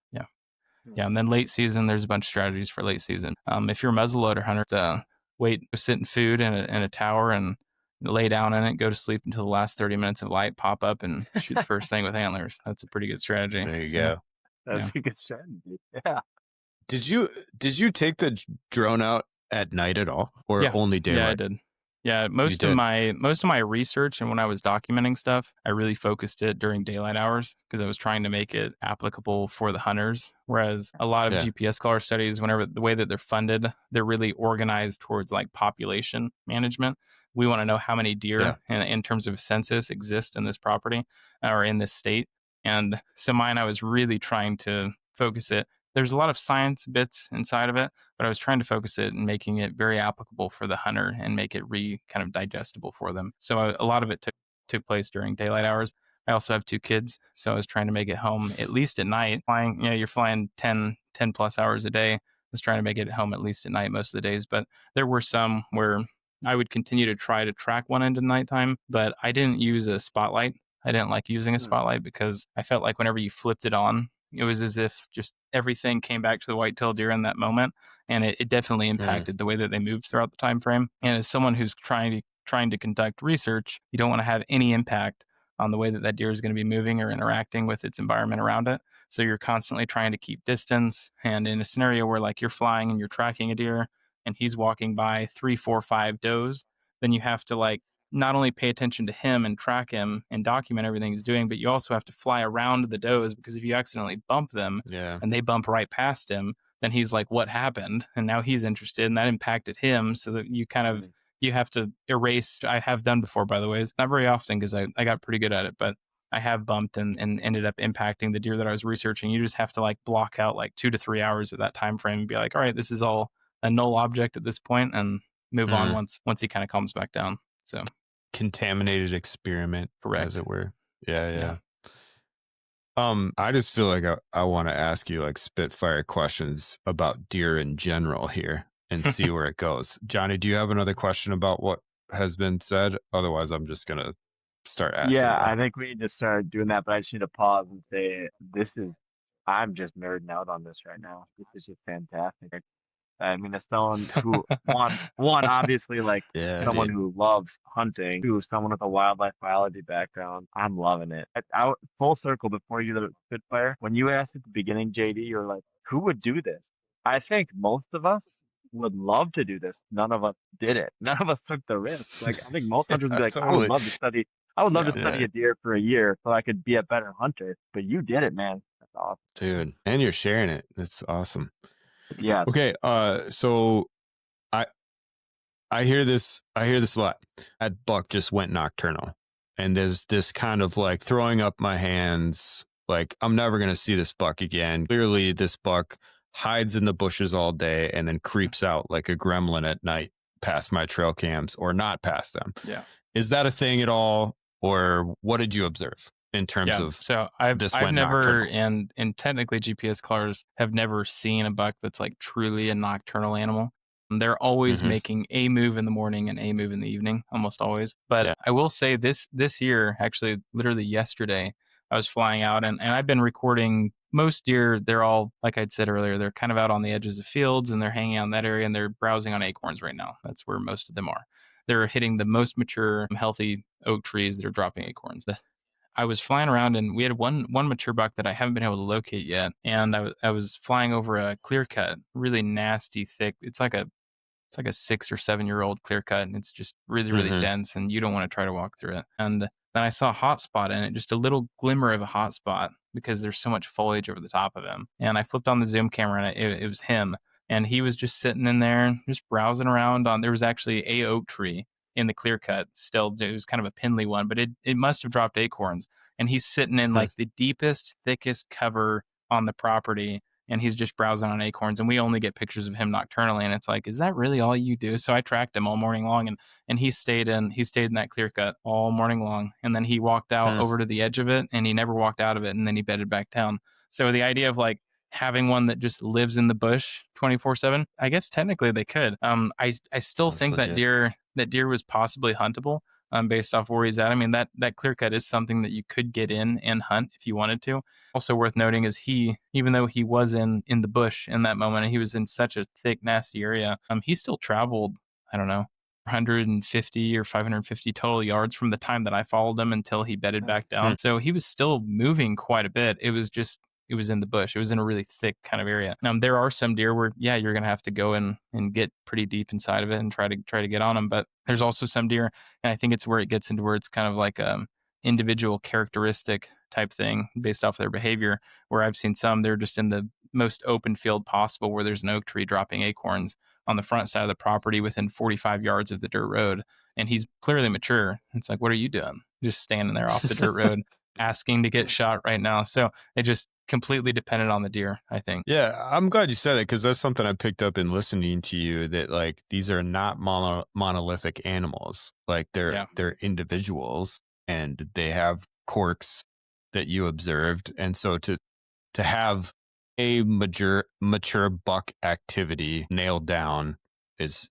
Yeah. And then late season, there's a bunch of strategies for late season. If you're a muzzleloader hunter, sit in food in a tower and lay down in it, go to sleep until the last 30 minutes of light, pop up and shoot the first thing with antlers. That's a pretty good strategy. There you go. That's a good strategy. Yeah. Did you take the drone out at night at all, or only daylight? Yeah, I did. Yeah, most of my research and when I was documenting stuff, I really focused it during daylight hours because I was trying to make it applicable for the hunters. Whereas a lot of GPS collar studies, whenever the way that they're funded, they're really organized towards like population management. We want to know how many deer in terms of census exist in this property or in this state. And so mine, I was really trying to focus it. There's a lot of science bits inside of it, but I was trying to focus it and making it very applicable for the hunter and make it kind of digestible for them. So a lot of it took place during daylight hours. I also have 2 kids, so I was trying to make it home at least at night. Flying, you're flying 10 plus hours a day. I was trying to make it home at least at night most of the days, but there were some where I would continue to try to track one into nighttime, but I didn't use a spotlight. I didn't like using a spotlight because I felt like whenever you flipped it on, it was as if just everything came back to the whitetail deer in that moment, and it definitely impacted the way that they moved throughout the time frame. And as someone who's trying to conduct research, you don't want to have any impact on the way that deer is going to be moving or interacting with its environment around it. So you're constantly trying to keep distance. And in a scenario where like you're flying and you're tracking a deer and he's walking by 3, 4, 5 does, then you have to like not only pay attention to him and track him and document everything he's doing, but you also have to fly around the does, because if you accidentally bump them and they bump right past him, then he's like, what happened? And now he's interested, and that impacted him. So that you kind of, you have to erase. I have done before, by the way. It's not very often because I got pretty good at it, but I have bumped and ended up impacting the deer that I was researching. You just have to like block out like 2 to 3 hours of that time frame and be like, all right, this is all a null object at this point, and move on once he kind of calms back down. So contaminated experiment, correct, as it were. Yeah. I just feel like I want to ask you like spitfire questions about deer in general here and see where it goes. Johnny, do you have another question about what has been said? Otherwise, I'm just gonna start asking. Yeah, I think we need to start doing that, but I just need to pause and say I'm just nerding out on this right now. This is just fantastic. I mean, as someone who one obviously like someone who loves hunting, who someone with a wildlife biology background, I'm loving it. I full circle before you the Spitfire. When you asked at the beginning, JD, you're like, who would do this? I think most of us would love to do this. None of us did it. None of us took the risk. Like I think most hunters would be like, I would love to study. I would love to study a deer for a year so I could be a better hunter. But you did it, man. That's awesome, dude. And you're sharing it. That's awesome. Yeah. Okay. So I hear this a lot. That buck just went nocturnal, and there's this kind of like throwing up my hands, like I'm never gonna see this buck again. Clearly, this buck hides in the bushes all day and then creeps out like a gremlin at night past my trail cams or not past them. Yeah. Is that a thing at all, or what did you observe in terms of? So I've never, and technically GPS collars have never seen a buck that's like truly a nocturnal animal. They're always Mhm. making a move in the morning and a move in the evening, almost always. But Yeah. I will say this year, actually, literally yesterday, I was flying out and I've been recording most deer. They're all, like I'd said earlier, they're kind of out on the edges of fields and they're hanging out in that area and they're browsing on acorns right now. That's where most of them are. They're hitting the most mature, healthy oak trees that are dropping acorns. I was flying around and we had one mature buck that I haven't been able to locate yet. And I was flying over a clear cut, really nasty, thick. It's like a 6 or 7 year old clear cut, and it's just really, really Mhm. dense, and you don't want to try to walk through it. And then I saw a hot spot in it, just a little glimmer of a hot spot because there's so much foliage over the top of him. And I flipped on the zoom camera, and it was him, and he was just sitting in there, just browsing around. On there was actually a oak tree in the clear cut. Still, it was kind of a pinly one, but it must have dropped acorns. And he's sitting in Hmm. like the deepest, thickest cover on the property and he's just browsing on acorns and we only get pictures of him nocturnally and it's like is that really all you do? So I tracked him all morning long and he stayed in that clear cut all morning long and then he walked out Hmm. over to the edge of it and he never walked out of it and then he bedded back down. So the idea of like having one that just lives in the bush 24/7, I guess technically they could. I still That's think legit. that deer was possibly huntable based off where he's at. I mean that clear cut is something that you could get in and hunt if you wanted to. Also worth noting is he, even though he was in the bush in that moment, and he was in such a thick, nasty area, he still traveled, I don't know, 150 or 550 total yards from the time that I followed him until he bedded back Hmm. down. So he was still moving quite a bit. It was in the bush. It was in a really thick kind of area. There are some deer where, yeah, you're gonna have to go in and get pretty deep inside of it and try to get on them. But there's also some deer, and I think it's where it gets into where it's kind of like individual characteristic type thing based off their behavior. Where I've seen some, they're just in the most open field possible where there's an oak tree dropping acorns on the front side of the property within 45 yards of the dirt road. And he's clearly mature. It's like, what are you doing? Just standing there off the dirt road asking to get shot right now. So it just completely depended on the deer, I think. Yeah, I'm glad you said it because that's something I picked up in listening to you. That like these are not monolithic animals. Like Yeah. they're individuals and they have quirks that you observed, and so to have a mature buck activity nailed down is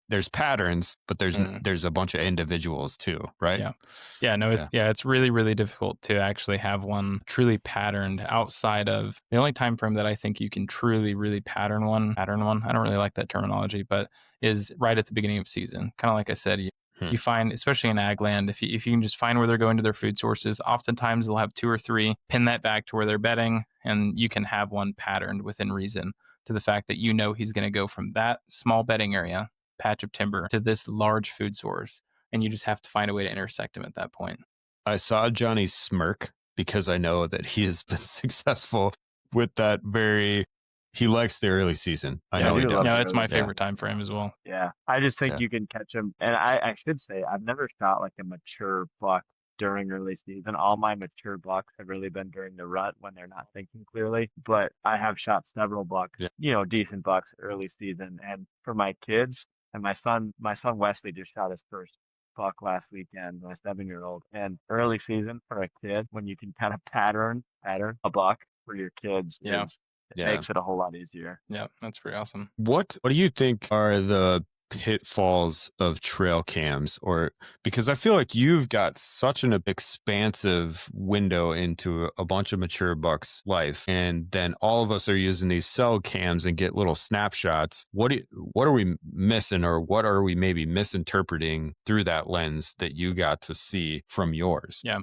there's patterns, but Mm. there's a bunch of individuals too, right? Yeah. Yeah, no, Yeah. it's really, really difficult to actually have one truly patterned outside of the only time frame that I think you can truly, really pattern one. I don't really like that terminology, but is right at the beginning of season. Kind of like I said, Hmm. you find, especially in ag land, if you can just find where they're going to their food sources, oftentimes they'll have two or three, pin that back to where they're bedding, and you can have one patterned within reason to the fact that you know he's going to go from that small bedding area, patch of timber, to this large food source and you just have to find a way to intersect him at that point. I saw Johnny smirk because I know that he has been successful with that very. He likes the early season. I Yeah, know I he do love no, does. the that's early my Yeah. favorite time frame as well. Yeah, I just think Yeah. you can catch them. And I should say, I've never shot like a mature buck during early season. All my mature bucks have really been during the rut when they're not thinking clearly. But I have shot several bucks, Yeah. decent bucks early season. And for my kids and my son Wesley just shot his first buck last weekend, my 7-year-old. And early season for a kid, when you can kind of pattern a buck for your kids Yeah. it Yeah. makes it a whole lot easier. Yeah, that's pretty awesome. What do you think are the pitfalls of trail cams? Or because I feel like you've got such an expansive window into a bunch of mature bucks' life, and then all of us are using these cell cams and get little snapshots. What are we missing, or what are we maybe misinterpreting through that lens that you got to see from yours? Yeah.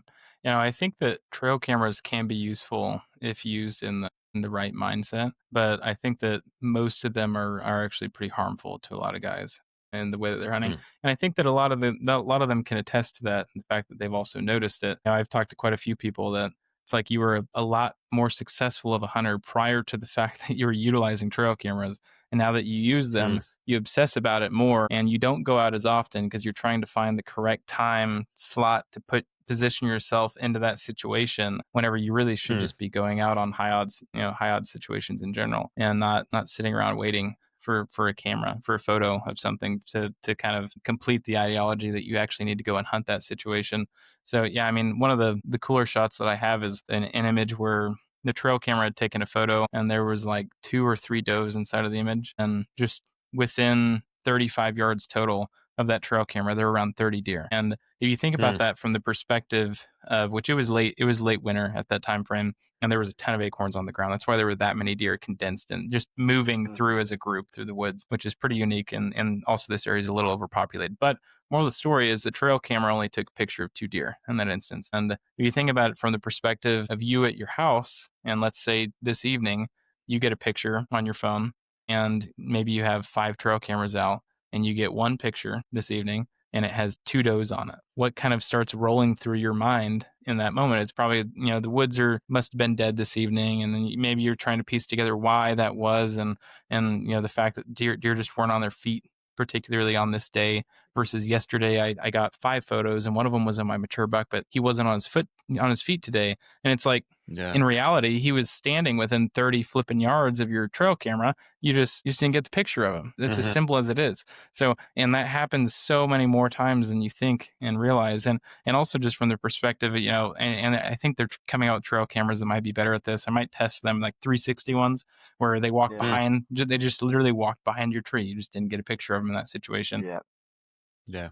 I think that trail cameras can be useful if used in the right mindset, but I think that most of them are actually pretty harmful to a lot of guys and the way that they're hunting. Hmm. And I think that a lot of them can attest to that, and the fact that they've also noticed it. I've talked to quite a few people that it's like you were a lot more successful of a hunter prior to the fact that you were utilizing trail cameras. And now that you use Hmm. them, you obsess about it more and you don't go out as often because you're trying to find the correct time slot to position yourself into that situation whenever you really should Hmm. just be going out on high odds situations in general and not sitting around waiting for a camera, for a photo of something to kind of complete the ideology that you actually need to go and hunt that situation. So yeah, I mean, one of the cooler shots that I have is an image where the trail camera had taken a photo and there was like 2 or 3 does inside of the image and just within 35 yards total of that trail camera, there were around 30 deer. And if you think about that from the perspective of, which it was late winter at that time frame, and there was a ton of acorns on the ground. That's why there were that many deer condensed and just moving through as a group through the woods, which is pretty unique. And also this area is a little overpopulated. But moral of the story is the trail camera only took a picture of 2 deer in that instance. And if you think about it from the perspective of you at your house, and let's say this evening, you get a picture on your phone and maybe you have 5 trail cameras out and you get one picture this evening and it has 2 does on it. What kind of starts rolling through your mind in that moment? It's probably, the woods must have been dead this evening. And then maybe you're trying to piece together why that was. And the fact that deer just weren't on their feet, particularly on this day versus yesterday. I got 5 photos and one of them was on my mature buck, but he wasn't on his feet today. And it's like, in reality, he was standing within 30 flipping yards of your trail camera. You just didn't get the picture of him. It's as simple as it is. So, and that happens so many more times than you think and realize. And also just from the perspective, and I think they're coming out with trail cameras that might be better at this. I might test them, like 360 ones where they walk behind, they just literally walked behind your tree. You just didn't get a picture of them in that situation. Yeah.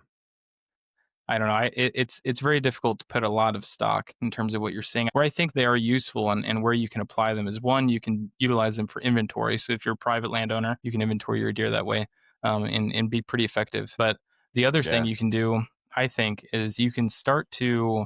I don't know. It's very difficult to put a lot of stock in terms of what you're seeing. Where I think they are useful and where you can apply them is, one, you can utilize them for inventory. So if you're a private landowner, you can inventory your deer that way, and be pretty effective. But the other thing you can do, I think, is you can start to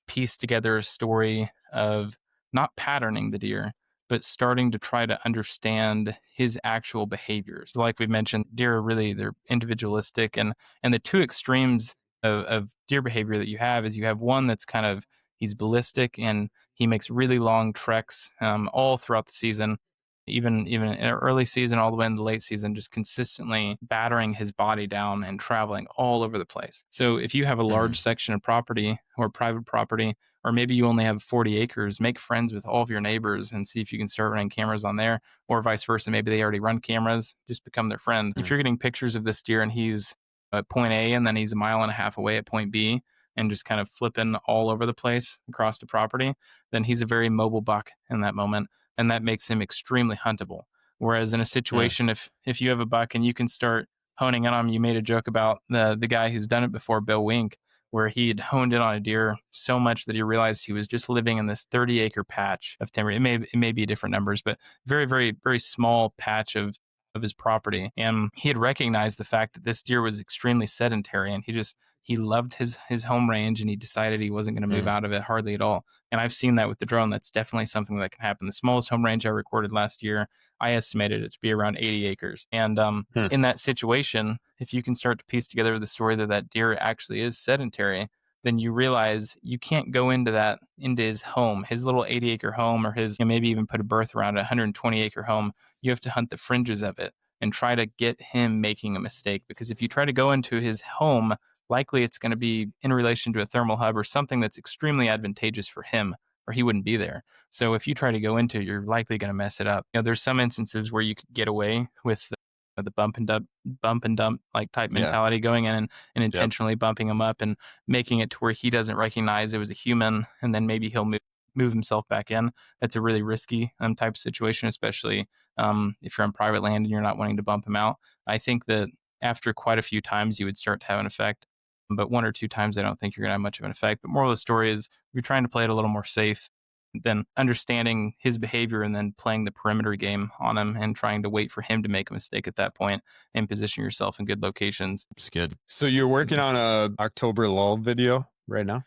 piece together a story of not patterning the deer, but starting to try to understand his actual behaviors. Like we mentioned, deer are they're individualistic, and the 2 extremes of deer behavior that you have is you have one that's kind of, he's ballistic and he makes really long treks all throughout the season, even in early season all the way in the late season, just consistently battering his body down and traveling all over the place. So if you have a large section of property or private property, or maybe you only have 40 acres, make friends with all of your neighbors and see if you can start running cameras on there, or vice versa. Maybe they already run cameras, just become their friend. If you're getting pictures of this deer and he's at point A and then he's a mile and a half away at point B and just kind of flipping all over the place across the property, then he's a very mobile buck in that moment. And that makes him extremely huntable. Whereas in a situation, if you have a buck and you can start honing in on him, you made a joke about the guy who's done it before, Bill Wink, where he had honed in on a deer so much that he realized he was just living in this 30-acre patch of timber. It may be different numbers, but very, very, very small patch of his property. And he had recognized the fact that this deer was extremely sedentary, and he loved his home range, and he decided he wasn't going to move out of it hardly at all. And I've seen that with the drone. That's definitely something that can happen. The smallest home range I recorded last year, I estimated it to be around 80 acres. And in that situation, if you can start to piece together the story that deer actually is sedentary, then you realize you can't go into his home, his little 80-acre home, or his, maybe even put a berth around a 120-acre home. You have to hunt the fringes of it and try to get him making a mistake. Because if you try to go into his home, likely it's going to be in relation to a thermal hub or something that's extremely advantageous for him, or he wouldn't be there. So if you try to go into it, you're likely going to mess it up. There's some instances where you could get away with the bump and dump like type mentality, going in and intentionally bumping him up and making it to where he doesn't recognize it was a human, and then maybe he'll move himself back in. That's a really risky type of situation, especially if you're on private land and you're not wanting to bump him out. I think that after quite a few times you would start to have an effect, but 1 or 2 times I don't think you're gonna have much of an effect. But moral of the story is, you're trying to play it a little more safe than understanding his behavior and then playing the perimeter game on him and trying to wait for him to make a mistake at that point and position yourself in good locations. It's good. So you're working on a October lull video right now?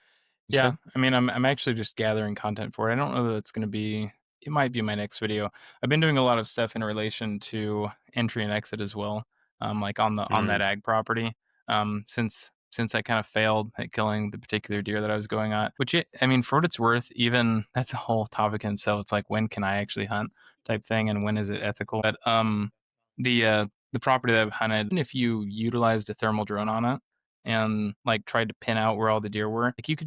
Yeah, I mean, I'm actually just gathering content for it. I don't know that it's going to be. It might be my next video. I've been doing a lot of stuff in relation to entry and exit as well, like on that ag property. Since I kind of failed at killing the particular deer that I was going at, I mean, for what it's worth, even that's a whole topic in itself. It's like, when can I actually hunt type thing, and when is it ethical? But the property that I've hunted, if you utilized a thermal drone on it and like tried to pin out where all the deer were, like you can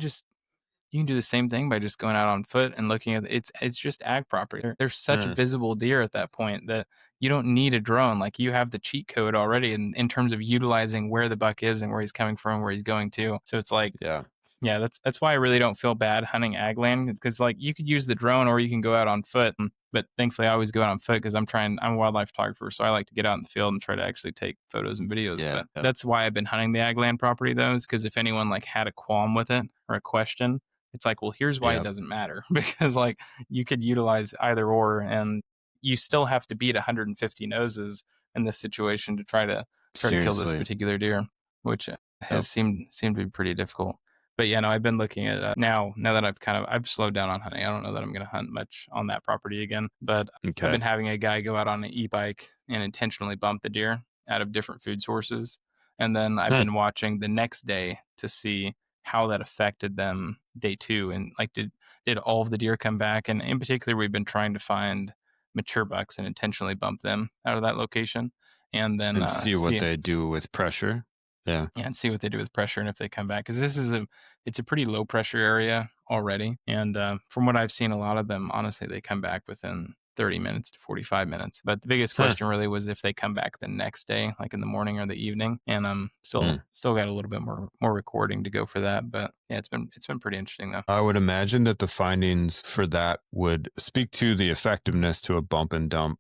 do the same thing by just going out on foot and looking at it's just ag property. There's such visible deer at that point that you don't need a drone. Like, you have the cheat code already in terms of utilizing where the buck is and where he's coming from, where he's going to. So it's like, yeah, that's why I really don't feel bad hunting ag land. It's because, like, you could use the drone or you can go out on foot. And But thankfully, I always go out on foot because I'm a wildlife photographer, so I like to get out in the field and try to actually take photos and videos. Yeah. But that's why I've been hunting the ag land property, though, is because if anyone like had a qualm with it or a question, it's like, well, here's why it doesn't matter, because like you could utilize either or, and you still have to beat 150 noses in this situation to try to kill this particular deer, which has seemed to be pretty difficult. But yeah, no, I've been looking at now that I've slowed down on hunting. I don't know that I'm going to hunt much on that property again, but I've been having a guy go out on an e-bike and intentionally bump the deer out of different food sources. And then I've been watching the next day to see how that affected them day 2. And like, did all of the deer come back? And in particular, we've been trying to find mature bucks and intentionally bump them out of that location. And then see what they do with pressure. Yeah, and see what they do with pressure and if they come back, because it's a pretty low pressure area already. And from what I've seen, a lot of them, honestly, they come back within 30 minutes to 45 minutes. But the biggest question really was if they come back the next day, like in the morning or the evening. And still got a little bit more recording to go for that. But yeah, it's been pretty interesting though. I would imagine that the findings for that would speak to the effectiveness to a bump and dump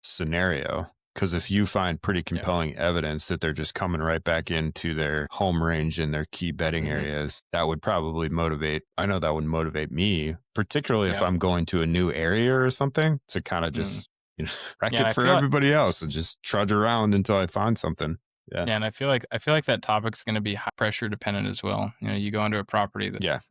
scenario. Because if you find pretty compelling evidence that they're just coming right back into their home range and their key bedding areas, that would probably motivate. I know that would motivate me, particularly if I'm going to a new area or something, to kind of just wreck it for everybody else and just trudge around until I find something. Yeah, and I feel like that topic's going to be high pressure dependent as well. You go onto a property that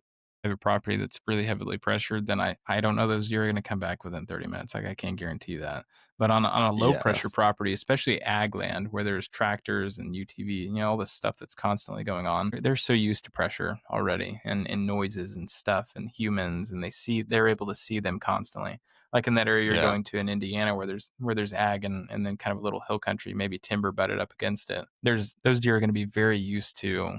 a property that's really heavily pressured, then I don't know those deer are going to come back within 30 minutes. Like I can't guarantee that. But on a low pressure property, especially ag land where there's tractors and UTV, all this stuff that's constantly going on, they're so used to pressure already and noises and stuff and humans, and they're able to see them constantly. Like in that area you're going to in Indiana where there's ag and then kind of a little hill country, maybe timber butted up against it. Those deer are going to be very used to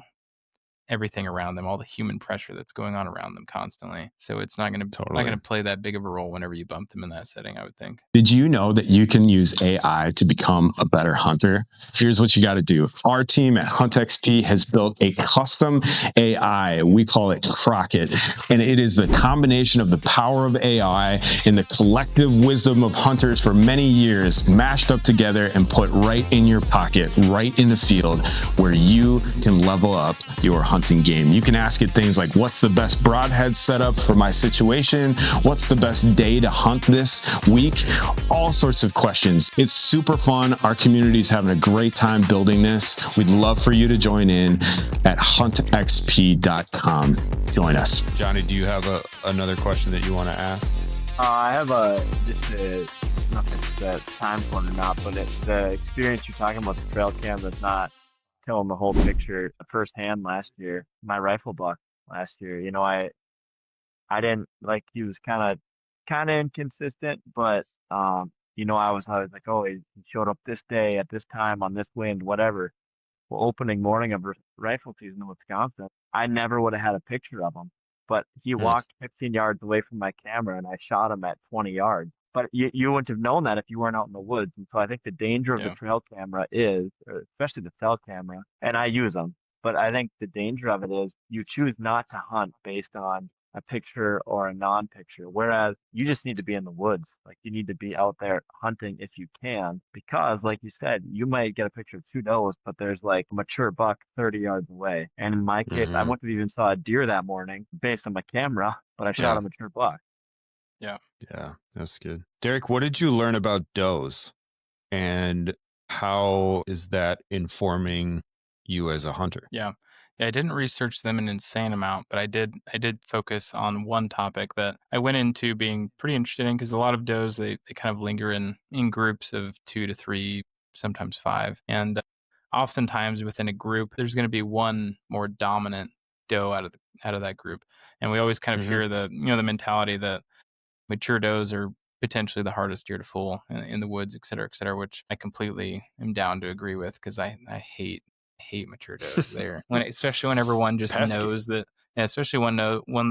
everything around them, all the human pressure that's going on around them constantly. So it's not going to play that big of a role whenever you bump them in that setting, I would think. Did you know that you can use AI to become a better hunter? Here's what you got to do. Our team at Huntxp has built a custom AI. We call it Crockett. And it is the combination of the power of AI and the collective wisdom of hunters for many years mashed up together and put right in your pocket, right in the field where you can level up your hunting game. You can ask it things like, what's the best broadhead setup for my situation? What's the best day to hunt this week? All sorts of questions. It's super fun. Our community's having a great time building this. We'd love for you to join in at huntxp.com. Join us. Johnny, do you have another question that you want to ask? I have not if it's time one or not, but it's the experience you're talking about, the trail cam that's not telling the whole picture firsthand last year. My rifle buck last year, I didn't, like, he was kind of inconsistent, but I was like, oh, he showed up this day at this time on this wind, whatever. Well, opening morning of rifle season in Wisconsin, I never would have had a picture of him, but he walked 15 yards away from my camera and I shot him at 20 yards. But you wouldn't have known that if you weren't out in the woods. And so I think the danger of the trail camera is, especially the cell camera, and I use them, but I think the danger of it is you choose not to hunt based on a picture or a non-picture, whereas you just need to be in the woods. Like, you need to be out there hunting if you can, because like you said, you might get a picture of 2 does, but there's like a mature buck 30 yards away. And in my case, I wouldn't have even saw a deer that morning based on my camera, but I shot a mature buck. Yeah, that's good. Derrick, what did you learn about does, and how is that informing you as a hunter? Yeah, I didn't research them an insane amount, but I did focus on one topic that I went into being pretty interested in, because a lot of does, they kind of linger in groups of 2 to 3, sometimes 5. And oftentimes within a group, there's going to be one more dominant doe out of that group. And we always kind of hear the mentality that mature does are potentially the hardest deer to fool in the woods, et cetera, which I completely am down to agree with, because I hate mature does there. Especially when everyone just knows that, especially one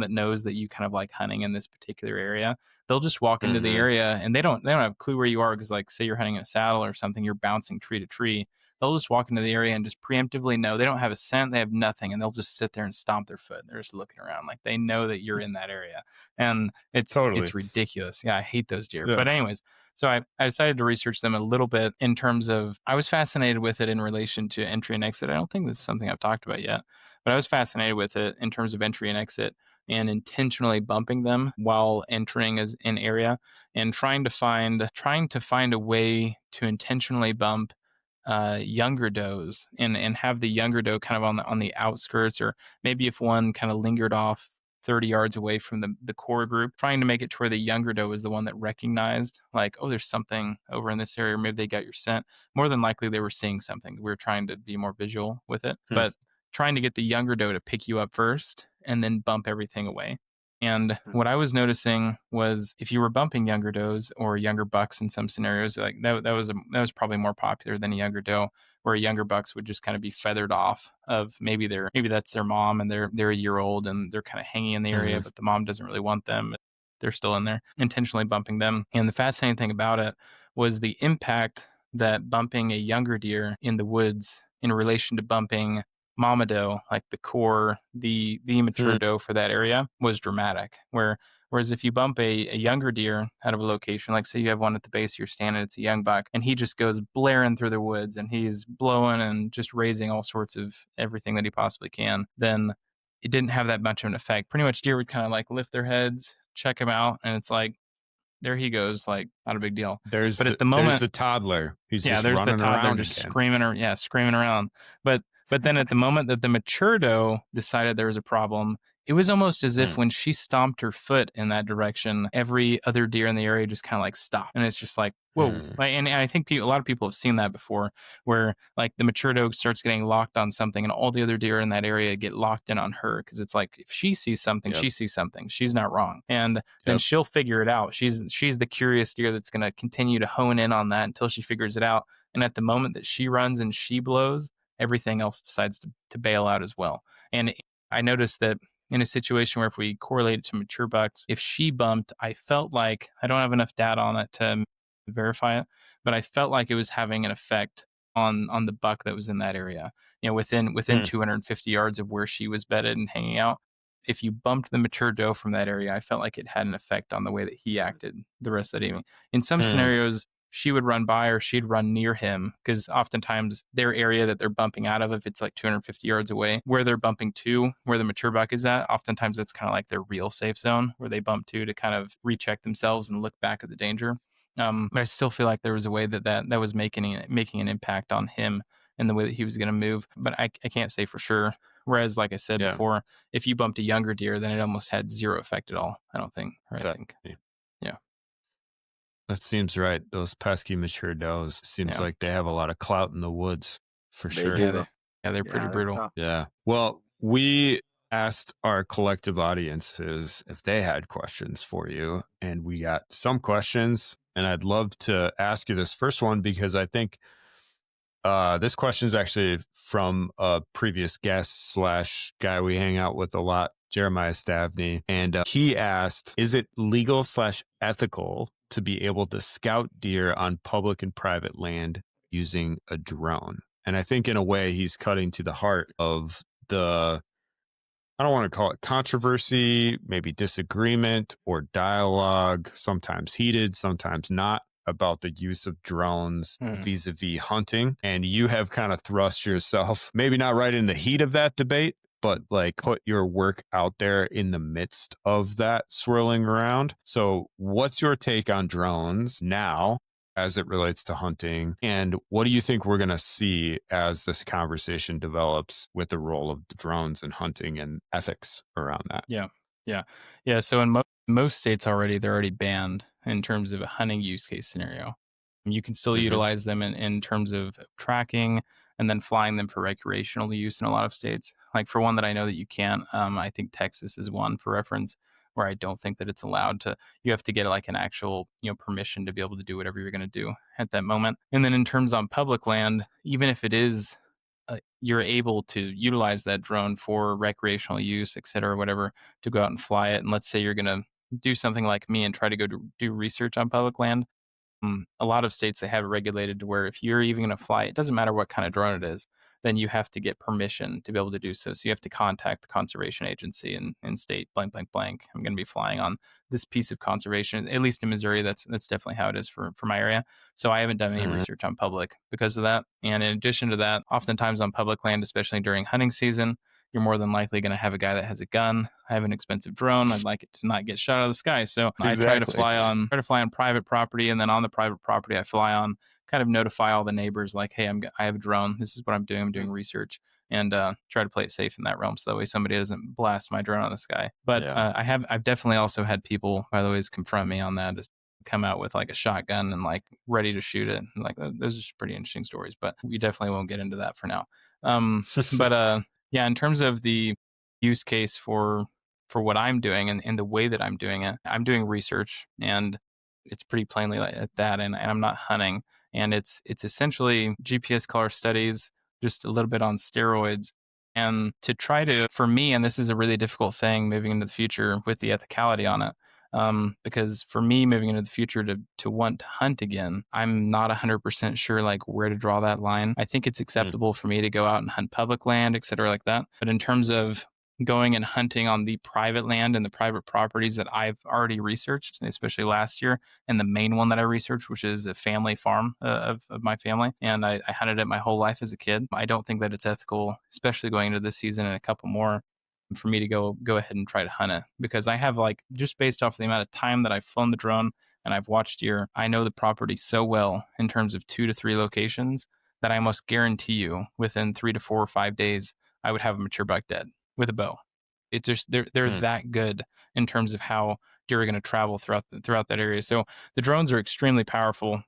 that knows that you kind of like hunting in this particular area. They'll just walk into the area and they don't have a clue where you are, because, like, say you're hunting in a saddle or something, you're bouncing tree to tree. they'll just walk into the area and just preemptively know they don't have a scent, they have nothing, and they'll just sit there and stomp their foot. They're just looking around like they know that you're in that area, and Totally. it's ridiculous. Yeah, I hate those deer. Yeah. But anyways, so I decided to research them a little bit in terms of, I was fascinated with it in relation to entry and exit. I don't think this is something I've talked about yet, but I was fascinated with it in terms of entry and exit and intentionally bumping them while entering as an area, and trying to find a way to intentionally bump younger does and have the younger doe kind of on the outskirts, or maybe if one kind of lingered off 30 yards away from the core group, trying to make it to where the younger doe was the one that recognized, like, oh, there's something over in this area, or maybe they got your scent. More than likely they were seeing something. We were trying to be more visual with it, but trying to get the younger doe to pick you up first and then bump everything away. And what I was noticing was, if you were bumping younger does or younger bucks in some scenarios, like that was probably more popular than a younger doe, where younger bucks would just kind of be feathered off of maybe that's their mom and they're a year old and they're kind of hanging in the area, but the mom doesn't really want them. They're still in there, intentionally bumping them. And the fascinating thing about it was the impact that bumping a younger deer in the woods in relation to bumping mama doe, like the core, the immature doe for that area, was dramatic. Whereas if you bump a younger deer out of a location, like say you have one at the base of your stand and it's a young buck, and he just goes blaring through the woods and he's blowing and just raising all sorts of everything that he possibly can, then it didn't have that much of an effect. Pretty much deer would kind of like lift their heads, check him out, and it's like, there he goes, like not a big deal. But at the moment, there's the toddler. He's yeah, just there's the running toddler around just again. screaming around. But then at the moment that the mature doe decided there was a problem, it was almost as if when she stomped her foot in that direction, every other deer in the area just kind of like stopped. And it's just like, whoa. Like, and I think a lot of people have seen that before, where like the mature doe starts getting locked on something and all the other deer in that area get locked in on her. Cause it's like, if she sees something, she sees something. She's not wrong. And then she'll figure it out. She's the curious deer that's going to continue to hone in on that until she figures it out. And at the moment that she runs and she blows, everything else decides to bail out as well. And I noticed that in a situation where, if we correlate it to mature bucks, if she bumped, I felt like, I don't have enough data on it to verify it, but I felt like it was having an effect on the buck that was in that area. You know, within 250 yards of where she was bedded and hanging out. If you bumped the mature doe from that area, I felt like it had an effect on the way that he acted the rest of that evening. In some scenarios, she would run by or she'd run near him, because oftentimes their area that they're bumping out of, if it's like 250 yards away, where they're bumping to, where the mature buck is at, oftentimes that's kind of like their real safe zone where they bump to kind of recheck themselves and look back at the danger. But I still feel like there was a way that was making an impact on him in the way that he was going to move. But I can't say for sure. Whereas, like I said before, if you bumped a younger deer, then it almost had zero effect at all, I don't think. Or I think. Yeah. That seems right. Those pesky mature does seems like they have a lot of clout in the woods for sure. They're pretty brutal. Yeah. Well, we asked our collective audiences if they had questions for you, and we got some questions, and I'd love to ask you this first one, because I think this question is actually from a previous guest / guy we hang out with a lot, Jeremiah Stavney. And he asked, is it legal / ethical to be able to scout deer on public and private land using a drone? And I think in a way he's cutting to the heart of the, I don't want to call it controversy, maybe disagreement or dialogue, sometimes heated, sometimes not, about the use of drones vis-a-vis hunting. And you have kind of thrust yourself, maybe not right in the heat of that debate, but like put your work out there in the midst of that swirling around. So what's your take on drones now as it relates to hunting? And what do you think we're going to see as this conversation develops with the role of drones in hunting and ethics around that? Yeah. So in most states already, they're already banned in terms of a hunting use case scenario. You can still utilize them in terms of tracking and then flying them for recreational use in a lot of states. Like for one that I know that you can't, I think Texas is one for reference, where I don't think that it's allowed to. You have to get like an actual, permission to be able to do whatever you're going to do at that moment. And then in terms on public land, even if it is, you're able to utilize that drone for recreational use, et cetera, whatever, to go out and fly it. And let's say you're going to do something like me and try to go do research on public land. A lot of states, they have it regulated to where if you're even going to fly, it doesn't matter what kind of drone it is, then you have to get permission to be able to do so. So you have to contact the conservation agency and state blank, blank, blank. I'm going to be flying on this piece of conservation. At least in Missouri, that's definitely how it is for my area. So I haven't done any research on public because of that. And in addition to that, oftentimes on public land, especially during hunting season, you're more than likely going to have a guy that has a gun. I have an expensive drone. I'd like it to not get shot out of the sky. So I try to fly on private property, and then on the private property I fly on, kind of notify all the neighbors like, hey, I have a drone. This is what I'm doing. I'm doing research, and try to play it safe in that realm. So that way somebody doesn't blast my drone out of the sky. But I've definitely also had people, by the way, confront me on that, just come out with like a shotgun and like ready to shoot it. And like those are pretty interesting stories, but we definitely won't get into that for now. But yeah, in terms of the use case for what I'm doing and the way that I'm doing it, I'm doing research, and it's pretty plainly like at that, and I'm not hunting, and it's essentially GPS color studies, just a little bit on steroids, and to try to, for me, and this is a really difficult thing moving into the future with the ethicality on it. Because for me, moving into the future to want to hunt again, I'm not 100% sure like where to draw that line. I think it's acceptable for me to go out and hunt public land, et cetera, like that. But in terms of going and hunting on the private land and the private properties that I've already researched, especially last year, and the main one that I researched, which is a family farm of my family, and I hunted it my whole life as a kid. I don't think that it's ethical, especially going into this season and a couple more, for me to go ahead and try to hunt it, because I have, like, just based off the amount of time that I've flown the drone and I've watched deer, I know the property so well in terms of 2 to 3 locations that I almost guarantee you within 3 to 4 or 5 days I would have a mature buck dead with a bow. It just, they're that good in terms of how deer are going to travel throughout that area. So the drones are extremely powerful,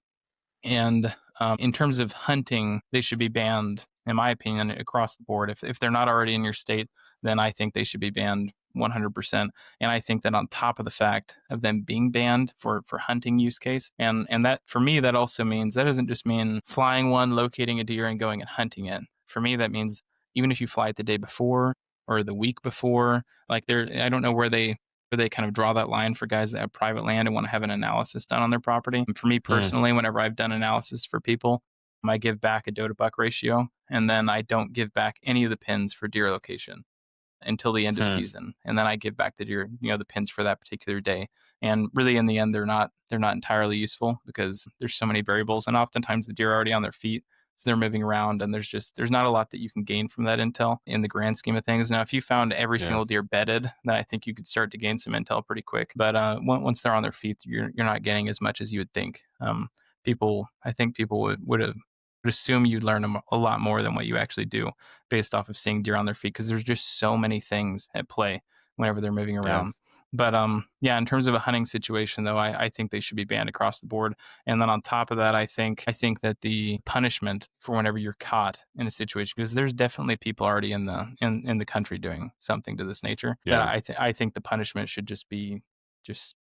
and in terms of hunting, they should be banned, in my opinion, across the board. If they're not already in your state, then I think they should be banned 100%. And I think that on top of the fact of them being banned for hunting use case, and that, for me, that also means, that doesn't just mean flying one, locating a deer, and going and hunting it. For me, that means even if you fly it the day before or the week before, like, I don't know where they kind of draw that line for guys that have private land and want to have an analysis done on their property. And for me personally, whenever I've done analysis for people, I give back a doe to buck ratio, and then I don't give back any of the pins for deer location until the end of season. And then I give back the deer, the pins for that particular day. And really, in the end, they're not entirely useful because there's so many variables, and oftentimes the deer are already on their feet. So they're moving around, and there's not a lot that you can gain from that intel in the grand scheme of things. Now, if you found every single deer bedded, then I think you could start to gain some intel pretty quick. But once they're on their feet, you're not getting as much as you would think. I think people would assume you'd learn a lot more than what you actually do based off of seeing deer on their feet, because there's just so many things at play whenever they're moving around. But yeah, in terms of a hunting situation, though, I think they should be banned across the board. And then on top of that, I think that the punishment for whenever you're caught in a situation, because there's definitely people already in the country doing something to this nature, that I think the punishment should just be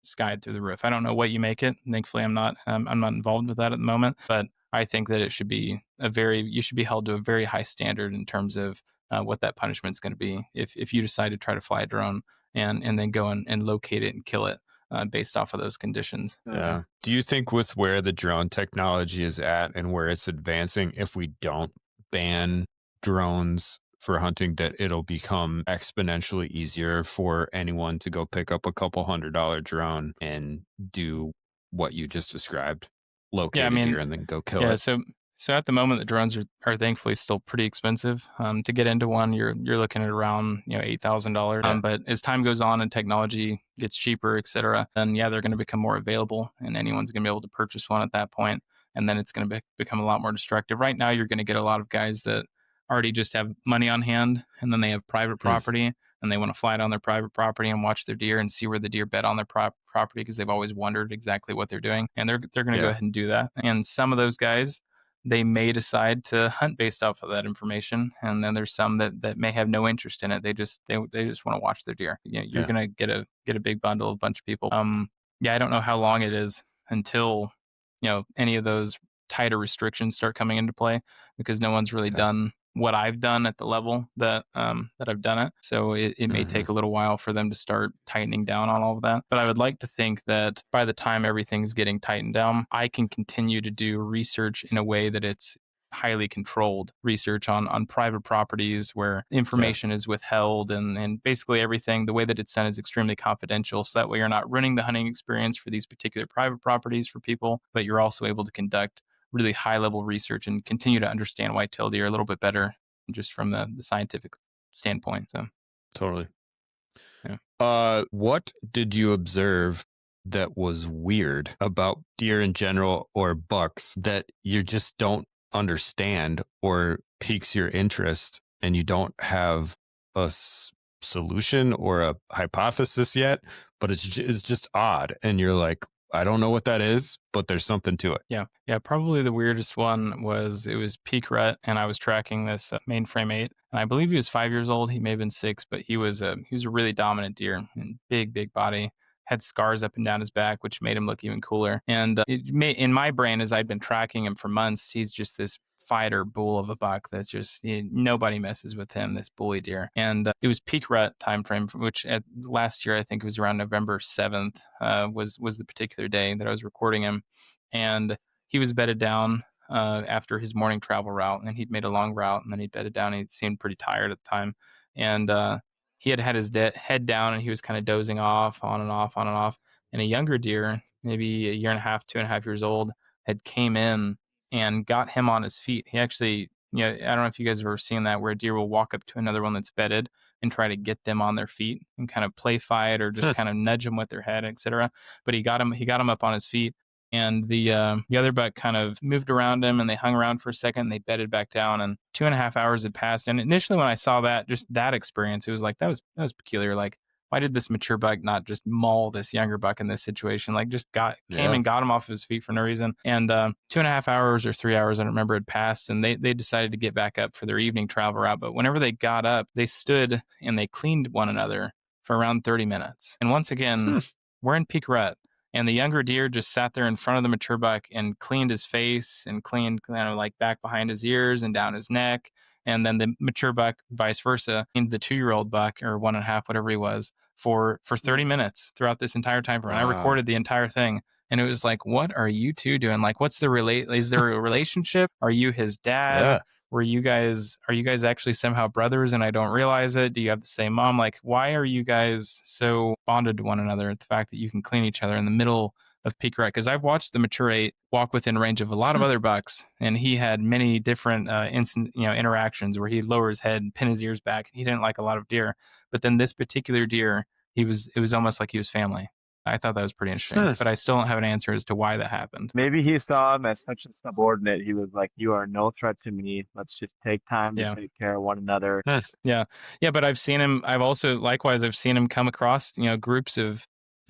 skied through the roof. I don't know what you make it. Thankfully, I'm not involved with that at the moment, but I think that it should be you should be held to a very high standard in terms of what that punishment is going to be if you decide to try to fly a drone and then go and locate it and kill it based off of those conditions. Yeah. Do you think with where the drone technology is at and where it's advancing, if we don't ban drones for hunting, that it'll become exponentially easier for anyone to go pick up a couple $100 drone and do what you just described? Locate a deer and then go kill it. So at the moment, the drones are thankfully still pretty expensive. To get into one, you're looking at around $8,000. But as time goes on and technology gets cheaper, et cetera, then they're going to become more available, and anyone's going to be able to purchase one at that point. And then it's going to become a lot more destructive. Right now, you're going to get a lot of guys that already just have money on hand, and then they have private property, and they want to fly it on their private property and watch their deer and see where the deer bed on their property, because they've always wondered exactly what they're doing, and they're going to go ahead and do that. And some of those guys, they may decide to hunt based off of that information, and then there's some that may have no interest in it. They just want to watch their deer. You're going to get a big bundle of a bunch of people. I don't know how long it is until any of those tighter restrictions start coming into play, because no one's really done what I've done at the level that I've done it. So it may take a little while for them to start tightening down on all of that. But I would like to think that by the time everything's getting tightened down, I can continue to do research in a way that it's highly controlled research on private properties where information is withheld, and basically everything, the way that it's done is extremely confidential. So that way you're not ruining the hunting experience for these particular private properties for people, but you're also able to conduct really high level research and continue to understand whitetail deer a little bit better just from the scientific standpoint. So Totally. Yeah. What did you observe that was weird about deer in general or bucks that you just don't understand or piques your interest, and you don't have a solution or a hypothesis yet, but it's just odd, and you're like, I don't know what that is, but there's something to it. Yeah. Probably the weirdest one was, it was peak rut, and I was tracking this mainframe 8, and I believe he was 5 years old. He may have been 6, but he was a really dominant deer, and big body, had scars up and down his back, which made him look even cooler. And in my brain, as I'd been tracking him for months, he's just this fighter bull of a buck that's just, nobody messes with him, this bully deer. And it was peak rut time frame, which at last year, I think it was around November 7th, was the particular day that I was recording him. And he was bedded down after his morning travel route, and he'd made a long route, and then he'd bedded down. He seemed pretty tired at the time, and he had his head down, and he was kind of dozing off, on and off, on and off. And a younger deer, maybe a year and a half, 2.5 years old, had came in and got him on his feet. He actually, I don't know if you guys have ever seen that, where a deer will walk up to another one that's bedded and try to get them on their feet and kind of play fight or just kind of nudge them with their head, etc. But he got him up on his feet. And the other buck kind of moved around him, and they hung around for a second, and they bedded back down, and 2.5 hours had passed. And initially when I saw that, just that experience, it was like, that was peculiar. Like, why did this mature buck not just maul this younger buck in this situation? Like, just came and got him off of his feet for no reason. And 2.5 hours or 3 hours, I don't remember, had passed, and they decided to get back up for their evening travel route. But whenever they got up, they stood and they cleaned one another for around 30 minutes. And once again, we're in peak rut. And the younger deer just sat there in front of the mature buck and cleaned his face and cleaned kind of like back behind his ears and down his neck. And then the mature buck, vice versa, cleaned the 2-year-old buck, or 1.5, whatever he was, for 30 minutes throughout this entire time frame. Wow. I recorded the entire thing. And it was like, what are you two doing? Like, what's the is there a relationship? Are you his dad? Yeah. Are you guys actually somehow brothers and I don't realize it? Do you have the same mom? Like, why are you guys so bonded to one another? The fact that you can clean each other in the middle of peak rut. Because I've watched the mature 8 walk within range of a lot of other bucks, and he had many different interactions where he'd lower his head and pin his ears back. He didn't like a lot of deer. But then this particular deer, it was almost like he was family. I thought that was pretty interesting, but I still don't have an answer as to why that happened. Maybe he saw him as such a subordinate. He was like, you are no threat to me. Let's just take time to take care of one another. Yeah. But I've seen him. I've seen him come across, groups of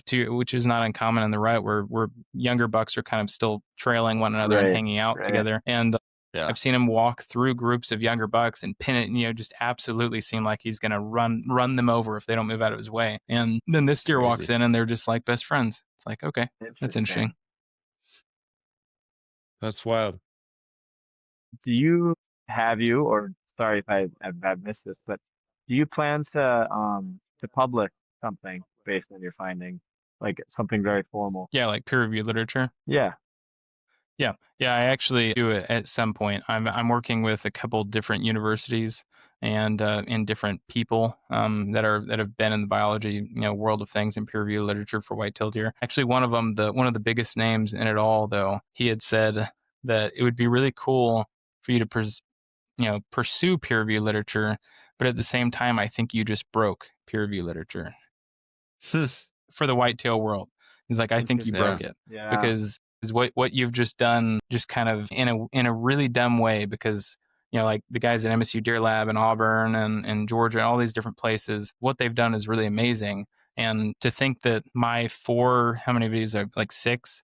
two, which is not uncommon in the rut, where younger bucks are kind of still trailing one another and hanging out together. And I've seen him walk through groups of younger bucks and pin it, just absolutely seem like he's going to run them over if they don't move out of his way. And then this deer walks in and they're just like best friends. It's like, okay, that's interesting. That's wild. Sorry if I've missed this, but do you plan to publish something based on your findings, like something very formal? Yeah, like peer-reviewed literature. Yeah. I actually do it at some point. I'm working with a couple different universities and different people that have been in the biology world of things in peer reviewed literature for whitetail deer. Actually, one of them, one of the biggest names in it all, though, he had said that it would be really cool for you to pursue peer reviewed literature, but at the same time, I think you just broke peer reviewed literature for the whitetail world. He's like, I think you broke it because is what you've just done, just kind of in a really dumb way, because like the guys at MSU Deer Lab and Auburn and Georgia and all these different places, what they've done is really amazing. And to think that my 6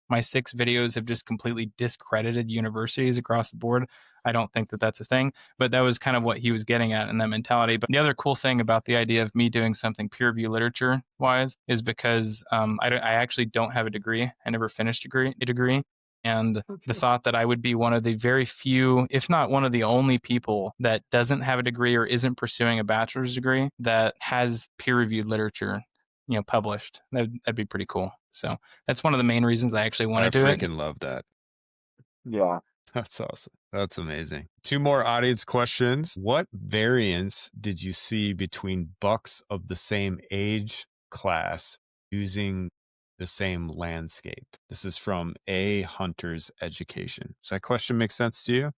videos have just completely discredited universities across the board, I don't think that that's a thing. But that was kind of what he was getting at in that mentality. But the other cool thing about the idea of me doing something peer review literature wise is because I actually don't have a degree. I never finished a degree. And the thought that I would be one of the very few, if not one of the only people that doesn't have a degree or isn't pursuing a bachelor's degree that has peer-reviewed literature, published. That'd be pretty cool. So that's one of the main reasons I actually want to do it. I freaking love that. Yeah. That's awesome. That's amazing. 2 more audience questions. What variance did you see between bucks of the same age class using the same landscape? This is from A Hunter's Education. Does that question make sense to you?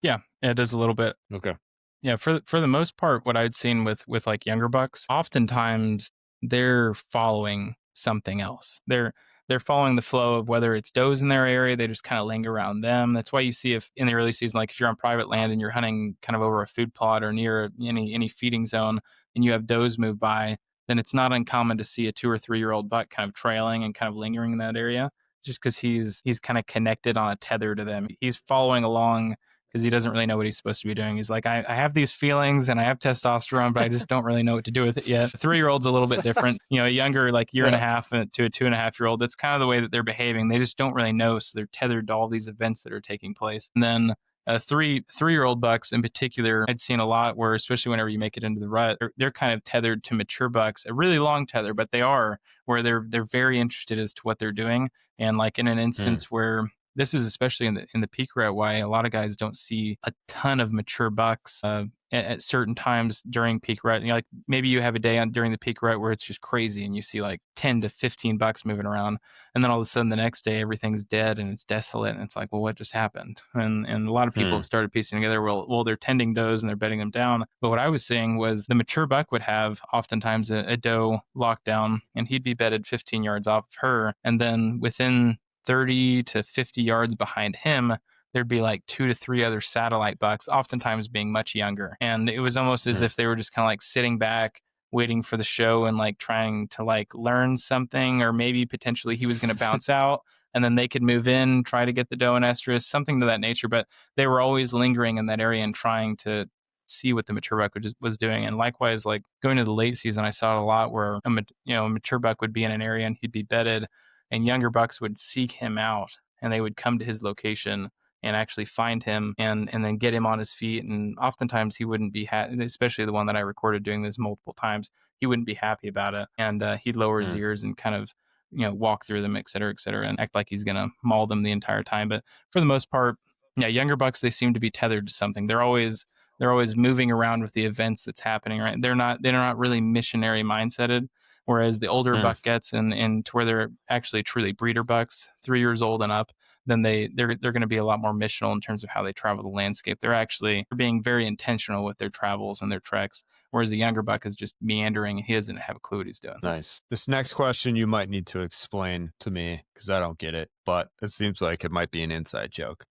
Yeah, it does a little bit. Okay. Yeah, for the most part, what I'd seen with like younger bucks, oftentimes they're following something else. They're following the flow of whether it's does in their area, they just kind of linger around them. That's why you see if in the early season, like if you're on private land and you're hunting kind of over a food plot or near any feeding zone, and you have does move by, then it's not uncommon to see a 2 or 3 year old buck kind of trailing and kind of lingering in that area, just because he's kind of connected on a tether to them. He's following along because he doesn't really know what he's supposed to be doing. He's like, I have these feelings and I have testosterone, but I just don't really know what to do with it yet. A 3-year-old's a little bit different. A younger, like year and a half to a 2.5-year-old, that's kind of the way that they're behaving. They just don't really know. So they're tethered to all these events that are taking place. And then a 3-year-old bucks in particular, I'd seen a lot where, especially whenever you make it into the rut, they're kind of tethered to mature bucks, a really long tether, but they are where they're very interested as to what they're doing. And like in an instance where this is especially in the peak rut, why a lot of guys don't see a ton of mature bucks at certain times during peak rut. Like maybe you have a day during the peak rut where it's just crazy and you see like 10 to 15 bucks moving around, and then all of a sudden the next day everything's dead and it's desolate, and it's like, well, what just happened? And a lot of people have started piecing together, well, they're tending does and they're bedding them down. But what I was seeing was the mature buck would have oftentimes a doe locked down, and he'd be bedded 15 yards off of her, and then within 30 to 50 yards behind him, there'd be like 2 to 3 other satellite bucks, oftentimes being much younger. And it was almost as if they were just kind of like sitting back, waiting for the show and like trying to like learn something, or maybe potentially he was going to bounce out and then they could move in, try to get the doe and estrus, something to that nature. But they were always lingering in that area and trying to see what the mature buck was doing. And likewise, like going to the late season, I saw it a lot where a mature buck would be in an area and he'd be bedded, and younger bucks would seek him out and they would come to his location and actually find him and then get him on his feet. And oftentimes he wouldn't be happy, especially the one that I recorded doing this multiple times. He wouldn't be happy about it. And he'd lower his ears and kind of, walk through them, et cetera, and act like he's going to maul them the entire time. But for the most part, younger bucks, they seem to be tethered to something. They're always moving around with the events that's happening, right? They're not really missionary mindseted. Whereas the older buck gets and to where they're actually truly breeder bucks, 3 years old and up, then they're going to be a lot more missional in terms of how they travel the landscape. They're being very intentional with their travels and their treks. Whereas the younger buck is just meandering and he doesn't have a clue what he's doing. Nice. This next question you might need to explain to me because I don't get it, but it seems like it might be an inside joke.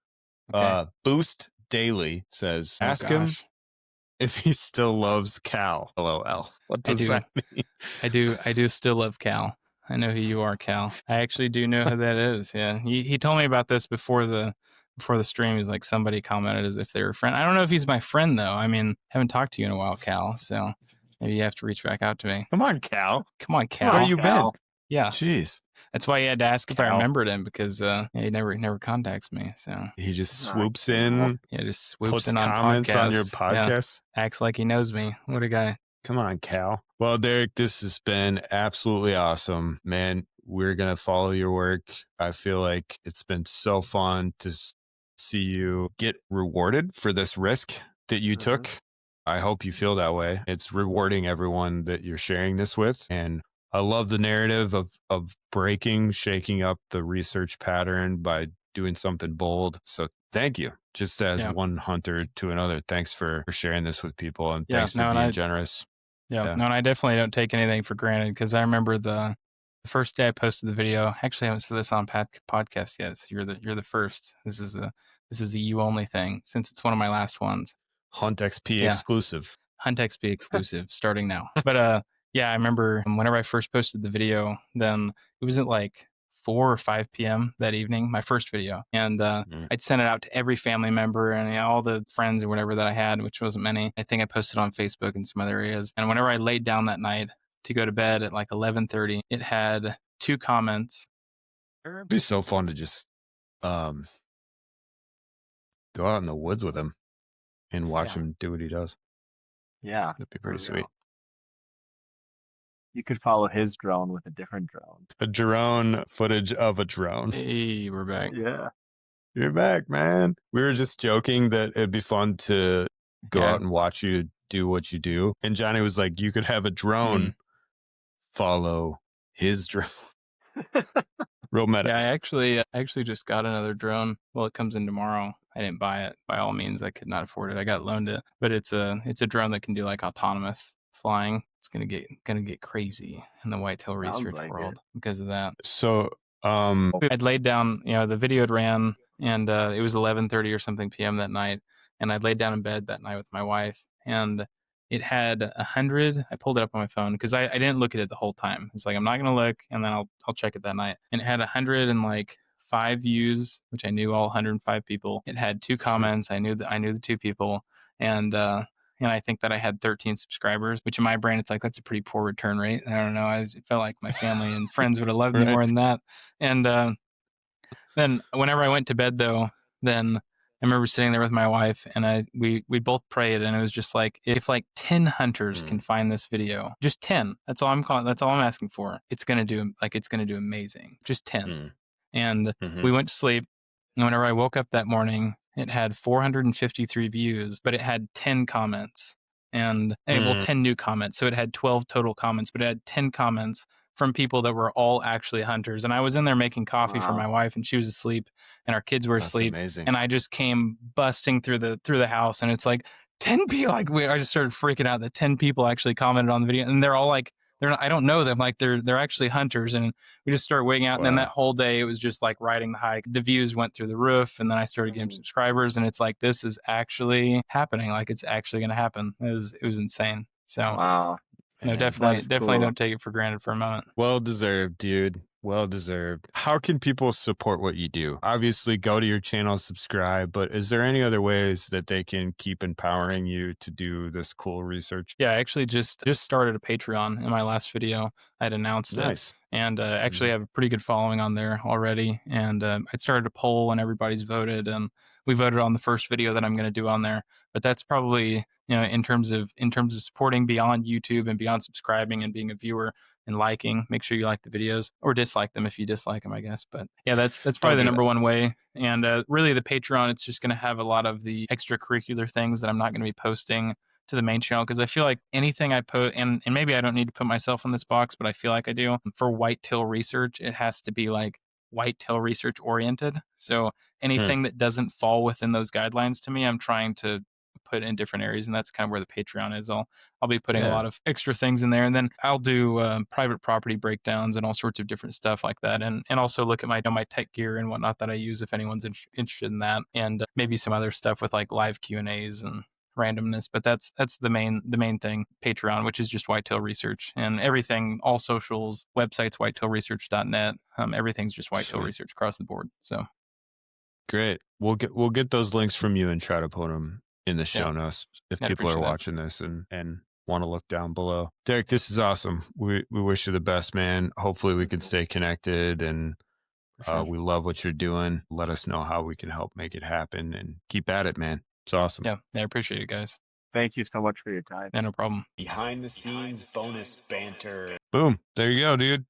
Okay. Boost Daily says, ask him if he still loves Cal. LOL. What does that mean? I do still love Cal. I know who you are, Cal. I actually do know who that is. Yeah. He told me about this before the stream. He's like, somebody commented as if they were a friend. I don't know if he's my friend though. I mean, haven't talked to you in a while, Cal. So maybe you have to reach back out to me. Come on, Cal. Where you been? Yeah. Jeez. That's why he had to ask if I remembered him, because he never contacts me. So he just swoops in. Yeah, just swoops puts in on comments podcasts. on your podcast. Yeah, acts like he knows me. What a guy. Come on, Cal. Well, Derrick, this has been absolutely awesome, man. We're going to follow your work. I feel like it's been so fun to see you get rewarded for this risk that you took. I hope you feel that way. It's rewarding everyone that you're sharing this with. And I love the narrative of shaking up the research pattern by doing something bold. So thank you. Just as one hunter to another, thanks for sharing this with people, and thanks for being generous. No, and I definitely don't take anything for granted, because I remember the first day I posted the video. Actually, I haven't said this on podcast yet. So you're the first. This is a you only thing, since it's one of my last ones. Huntxp exclusive. Huntxp exclusive starting now. But yeah, I remember whenever I first posted the video, then it was at like 4 or 5 p.m. that evening, my first video. And I'd sent it out to every family member and all the friends or whatever that I had, which wasn't many. I think I posted on Facebook and some other areas. And whenever I laid down that night to go to bed at like 11:30, it had 2 comments. It'd be so fun to just go out in the woods with him and watch him do what he does. Yeah. That'd be pretty sweet. You could follow his drone with a different drone. A drone footage of a drone. Hey, we're back. Yeah. You're back, man. We were just joking that it'd be fun to go out and watch you do what you do. And Johnny was like, you could have a drone follow his drone. Real meta. Yeah, I actually just got another drone. Well, it comes in tomorrow. I didn't buy it. By all means, I could not afford it. I got loaned it, but it's a drone that can do like autonomous flying. It's gonna get crazy in the whitetail research world because of that. So I'd laid down, the video had ran, and it was 11:30 or something p.m. that night, and I'd laid down in bed that night with my wife, and it had 100. I pulled it up on my phone because I didn't look at it the whole time. It's like, I'm not gonna look, and then I'll check it that night. And it had 105 views, which I knew all 105 people. It had 2 comments. I knew the 2 people, and I think that I had 13 subscribers, which in my brain, it's like, that's a pretty poor return rate. I don't know. I felt like my family and friends would have loved me more than that. And then whenever I went to bed, though, then I remember sitting there with my wife, and we both prayed, and it was just like, if like 10 hunters can find this video, just 10, that's all I'm asking for. It's gonna do amazing. Just 10. And we went to sleep, and whenever I woke up that morning, it had 453 views, but it had 10 comments and 10 new comments. So it had 12 total comments, but it had 10 comments from people that were all actually hunters. And I was in there making coffee for my wife, and she was asleep, and our kids were asleep. Amazing. And I just came busting through the house, and it's like 10 people. I just started freaking out that 10 people actually commented on the video, and they're all like, I don't know them. Like they're actually hunters. And we just started waiting out. And then that whole day, it was just like riding the hike. The views went through the roof, and then I started getting subscribers, and it's like, this is actually happening. Like, it's actually going to happen. It was insane. So no, definitely don't take it for granted for a moment. Well deserved, dude. Well deserved. How can people support what you do? Obviously, go to your channel, subscribe, but is there any other ways that they can keep empowering you to do this cool research? Yeah, I actually just started a Patreon. In my last video, I'd announced it. And actually have a pretty good following on there already. And I started a poll, and everybody's voted, and we voted on the first video that I'm going to do on there. But that's probably, in terms of supporting beyond YouTube and beyond subscribing and being a viewer and liking, make sure you like the videos, or dislike them if you dislike them, I guess. But yeah, that's probably the number one way. And really, the Patreon, it's just going to have a lot of the extracurricular things that I'm not going to be posting to the main channel, because I feel like anything I put, and maybe I don't need to put myself in this box, but I feel like I do, for whitetail research, it has to be like whitetail research oriented. So anything that doesn't fall within those guidelines to me, I'm trying to put in different areas, and that's kind of where the Patreon is. I'll be putting a lot of extra things in there, and then I'll do private property breakdowns and all sorts of different stuff like that, and also look at my tech gear and whatnot that I use if anyone's interested in that, and maybe some other stuff with like live Q&As and randomness. But that's the main thing. Patreon, which is just Whitetail Research, and everything, all socials, websites, whitetailresearch.net, everything's just Whitetail Research across the board. So great. We'll get those links from you and try to put them in the show notes if people are watching this and want to look down below. Derrick, this is awesome. We wish you the best, man. Hopefully we can stay connected, and we love what you're doing. Let us know how we can help make it happen, and keep at it, man. It's awesome. Yeah, I appreciate it, guys. Thank you so much for your time. Yeah, no problem. Behind the scenes bonus banter. Boom. There you go, dude.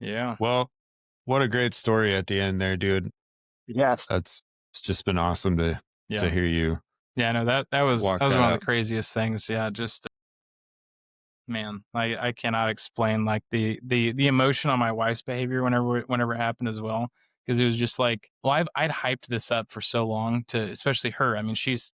Yeah. Well, what a great story at the end there, dude. Yes. It's just been awesome to hear you. Yeah, no, that was one of the craziest things. Yeah, just man, I cannot explain like the emotion on my wife's behavior whenever it happened as well, because it was just like, well, I'd hyped this up for so long, to especially her. I mean, she's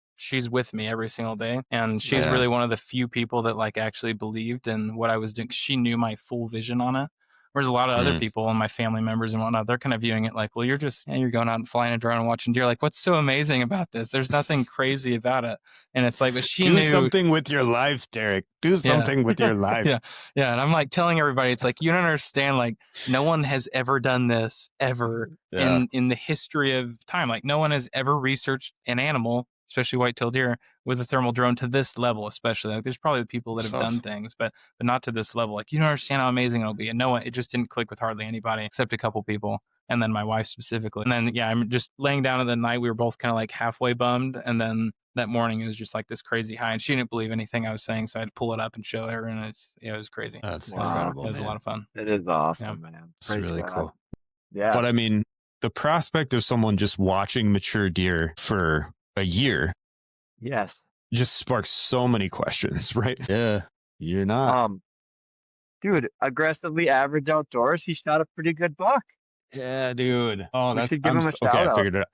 with me every single day, and she's really one of the few people that like actually believed in what I was doing. She knew my full vision on it. Whereas a lot of other people and my family members and whatnot, they're kind of viewing it like, well, you're going out and flying a drone and watching deer. Like, what's so amazing about this? There's nothing crazy about it. And it's like, but she knew. Do something with your life, Derrick. Do something with your life. Yeah. And I'm like telling everybody, it's like, you don't understand. Like, no one has ever done this ever in the history of time. Like, no one has ever researched an animal, especially white-tailed deer, with a thermal drone to this level, especially. Like, there's probably people that have done things, but not to this level. Like, you don't understand how amazing it'll be. And no one, it just didn't click with hardly anybody except a couple people. and then my wife specifically. And then, yeah, I'm just laying down in the night. We were both kind of like halfway bummed. And then that morning, it was just like this crazy high. And she didn't believe anything I was saying. So I had to pull it up and show her. And it was crazy. That's Wow. incredible. It was man. a lot of fun. It is awesome, Yeah. man. It's Praise really God. cool. Yeah. But I mean, the prospect of someone just watching mature deer for a year Yes. just sparks so many questions, right? Yeah. You're not. Dude, aggressively average outdoors. He shot a pretty good buck. Yeah, dude. Oh, We that's should give him a okay. shout I out. figured it out.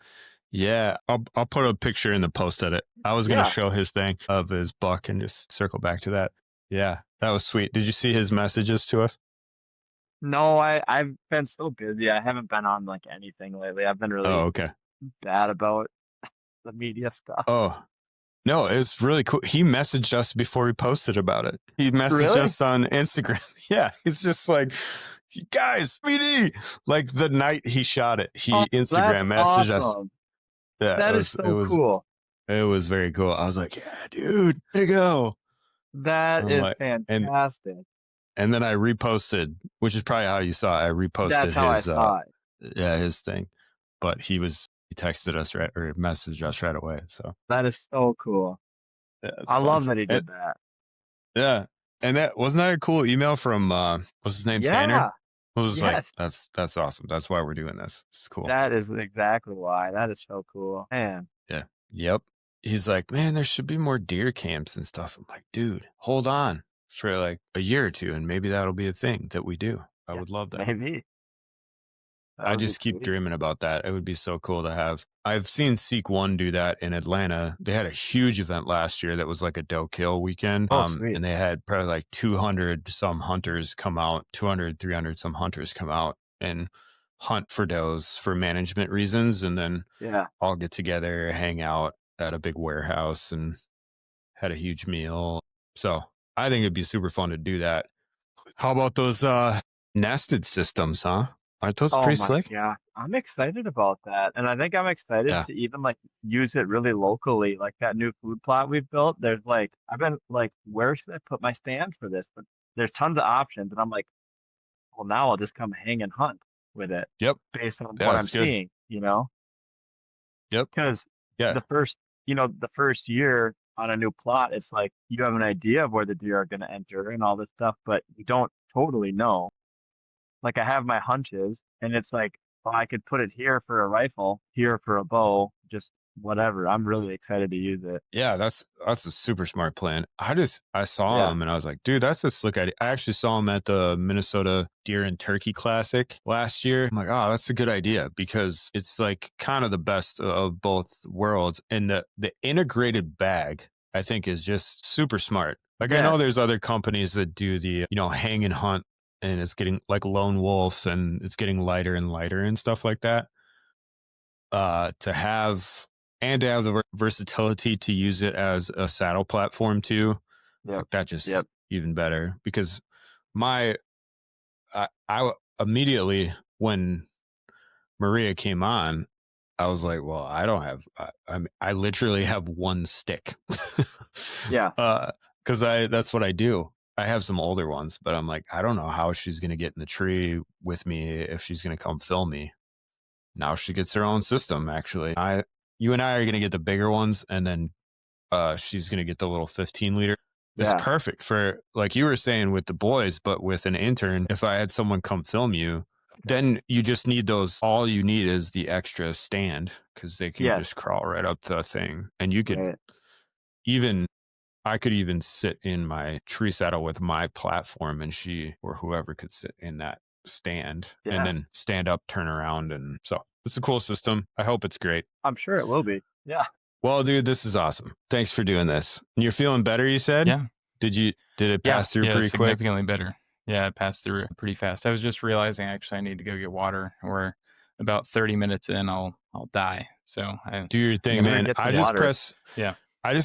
Yeah, I'll put a picture in the post edit. I was gonna Yeah. show his thing of his buck and just circle back to that. Yeah, that was sweet. Did you see his messages to us? No, I've been so busy. I haven't been on like anything lately. I've been really Oh, okay. bad about the media stuff. Oh, no, it's really cool. He messaged us before he posted about it. He messaged Really? us on Instagram. Yeah, he's just like, guys, PD. Like the night he shot it, he Oh, Instagram that's messaged us. awesome. Yeah, That is so cool. It was very cool. I was like, yeah, dude, there you go. That I'm is like- fantastic. And then I reposted, which is probably how you saw it. I reposted That's how I his saw it. yeah, his thing. But he texted us right or messaged us right away. So That is so cool. yeah, it's I fun. love that he did that. Yeah. And wasn't that a cool email from what's his name? Tanner? Yeah, It was like, Yes. that's awesome. That's why we're doing this. It's cool. that is exactly why. That is so cool. Man, Yep. He's like, man, there should be more deer camps and stuff. I'm like, dude, hold on for like a year or two, and maybe that'll be a thing that we do. I Yeah, would love that. maybe. That I would be just keep sweet. dreaming about that. It would be so cool to have. I've seen Seek One do that in Atlanta. They had a huge event last year that was like a doe kill weekend. Oh, sweet. And they had probably like 200 some hunters come out, 200, 300 some hunters come out and hunt for does for management reasons. And then Yeah. all get together, hang out at a big warehouse and had a huge meal. So I think it'd be super fun to do that. How about those nested systems, huh? Aren't those pretty slick? Yeah, I'm excited about that. And I think I'm excited Yeah. to even like use it really locally. Like that new food plot we've built. There's like, I've been like, where should I put my stand for this? But there's tons of options. And I'm like, well, now I'll just come hang and hunt with it Yep. based on Yeah, what I'm that's good. seeing, you know? Yep. Because Yeah. the first year on a new plot, it's like you have an idea of where the deer are going to enter and all this stuff, but you don't totally know. Like I have my hunches, and it's like, well, I could put it here for a rifle, here for a bow, just whatever. I'm really excited to use it. Yeah, that's a super smart plan. I saw Yeah. him and I was like, dude, that's a slick idea. I actually saw him at the Minnesota Deer and Turkey Classic last year. I'm like, oh, that's a good idea because it's like kind of the best of both worlds. And the integrated bag, I think, is just super smart. Like I know Yeah. there's other companies that do the, hang and hunt and it's getting like lone wolf and it's getting lighter and lighter and stuff like that. To have the versatility to use it as a saddle platform too. Yep. Like that just Yep. even better because I immediately when Maria came on, I was like, well, I don't have, I literally have one stick. Yeah. Cause that's what I do. I have some older ones, but I'm like, I don't know how she's going to get in the tree with me if she's going to come film me. Now she gets her own system. Actually, you and I are going to get the bigger ones, and then she's going to get the little 15 liter. It's Yeah. perfect for, like you were saying, with the boys, but with an intern. If I had someone come film you, then you just need those. All you need is the extra stand because they can Yes. just crawl right up the thing, and you could Right. I could even sit in my tree saddle with my platform, and she or whoever could sit in that stand Yeah. and then stand up, turn around. And so it's a cool system. I hope it's great. I'm sure it will be. Yeah. Well, dude, this is awesome. Thanks for doing this. And you're feeling better, you said? Yeah. Did it pass through pretty quick? Significantly better. Yeah, it passed through pretty fast. I was just realizing actually I need to go get water, or about 30 minutes in I'll die. So Do your thing, better man. get some I just water.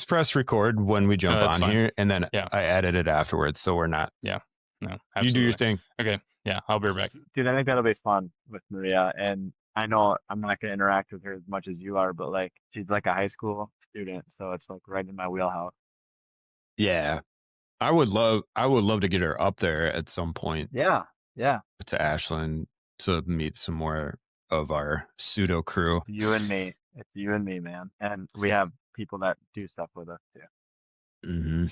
press record when we jump that's on fine. here, and then Yeah. I edit it afterwards, so we're not. No, You absolutely. do your thing. Okay. Yeah, I'll be right back. Dude, I think that'll be fun with Maria. And I know I'm not going to interact with her as much as you are, but like she's like a high school student. So it's like right in my wheelhouse. Yeah. I would love to get her up there at some point Yeah. Yeah. to Ashland to meet some more of our pseudo crew. You and me. It's you and me, man. And we have people that do stuff with us too. Mm-hmm.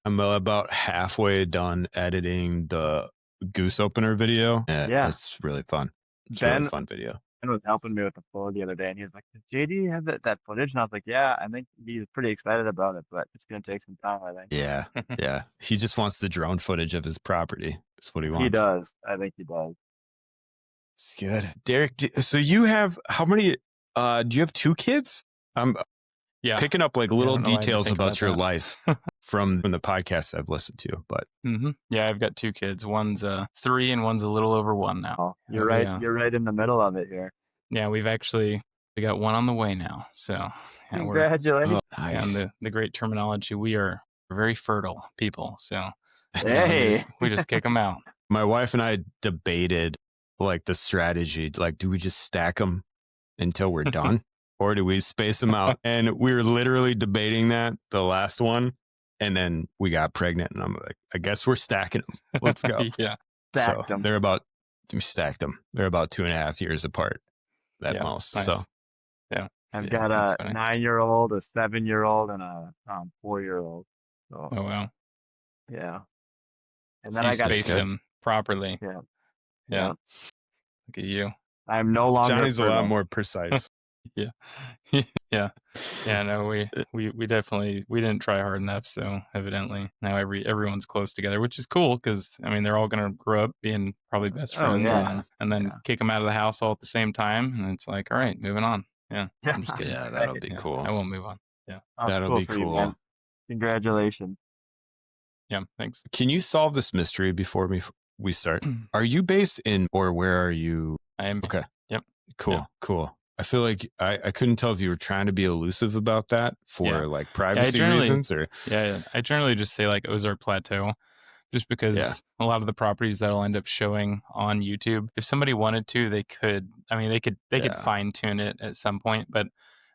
I'm about halfway done editing the goose opener video. Yeah. It's really fun. It's a Ben really fun video. was helping me with the photo the other day, and he was like, "Does JD have that footage?" And I was like, "Yeah, I think he's pretty excited about it, but it's gonna take some time, I think." Yeah, yeah. He just wants the drone footage of his property. That's what he wants. He does. I think he does. It's good. Derrick, so you have how many? Do you have 2 kids? I'm picking up like little details about your life from the podcasts I've listened to. But yeah, I've got 2 kids. One's 3 and one's a little over 1 now. Oh, you're right. Yeah. You're right in the middle of it here. Yeah, we got 1 on the way now. So yeah, congratulations. Nice. And the great terminology, we're very fertile people. So hey, we just kick them out. My wife and I debated like the strategy. Like, do we just stack them until we're done? Or do we space them out? And we were literally debating that the last one. And then we got pregnant. And I'm like, I guess we're stacking them. Let's go. Yeah. Stacked them. We stacked them. They're about 2.5 years apart at most. Nice. So yeah. I've got a 9-year-old, a 7-year-old, and a 4-year-old. So, oh, wow. Yeah. And so then I got space them properly. Yeah. Look at you. I'm no longer Johnny's a lot more precise. Yeah. No, we definitely didn't try hard enough. So evidently now everyone's close together, which is cool because I mean they're all gonna grow up being probably best friends, and then kick them out of the house all at the same time, and it's like, all right, moving on. Yeah, I'm just kidding. Yeah, that'll be cool. I won't move on. Yeah, that'll be cool. Congratulations. Yeah, thanks. Can you solve this mystery before we start? Are you based in, or where are you? I am. Okay. Yep. Cool. I feel like I couldn't tell if you were trying to be elusive about that for like privacy reasons or. Yeah. I generally just say like Ozark Plateau, just because a lot of the properties that'll end up showing on YouTube, if somebody wanted to, they could. I mean, they could fine tune it at some point, but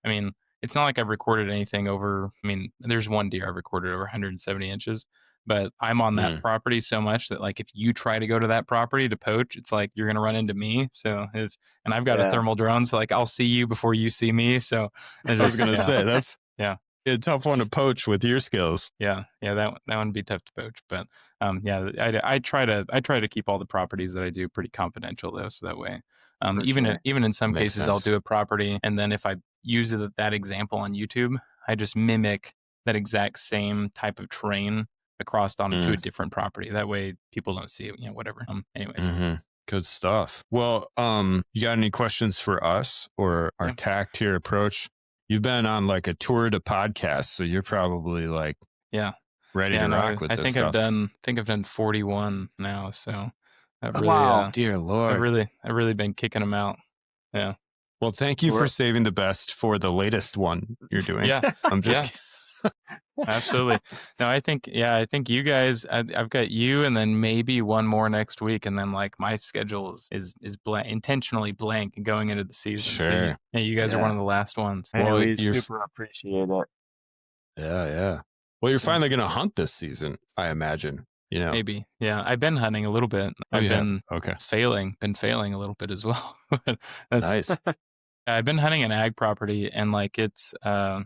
I mean, it's not like I've recorded anything over. I mean, there's one deer I've recorded over 170 inches. But I'm on that property so much that like if you try to go to that property to poach, it's like you're gonna run into me. So and I've got a thermal drone, so like I'll see you before you see me. So I was gonna say that's a tough one to poach with your skills. Yeah, that one would be tough to poach. But I try to keep all the properties that I do pretty confidential though, so that way even in some cases I'll do a property and then if I use that example on YouTube, I just mimic that exact same type of terrain across onto a different property. That way people don't see it, whatever. Anyways. Good stuff. Well, you got any questions for us or our tack to your approach? You've been on like a tour to podcast, so you're probably like ready to rock with this stuff. I think I've done 41 now, so dear Lord. I've really been kicking them out. Yeah. Well, thank you for saving the best for the latest one you're doing. Yeah. I'm just Absolutely. No, I think you guys, I've got you and then maybe one more next week. And then like my schedule is intentionally blank going into the season. Sure. So you guys are one of the last ones. Well, we super appreciate it. Yeah. Well, you're finally going to hunt this season, I imagine. Maybe. Yeah. I've been hunting a little bit. I've been failing a little bit as well. Nice. I've been hunting an ag property and like it's a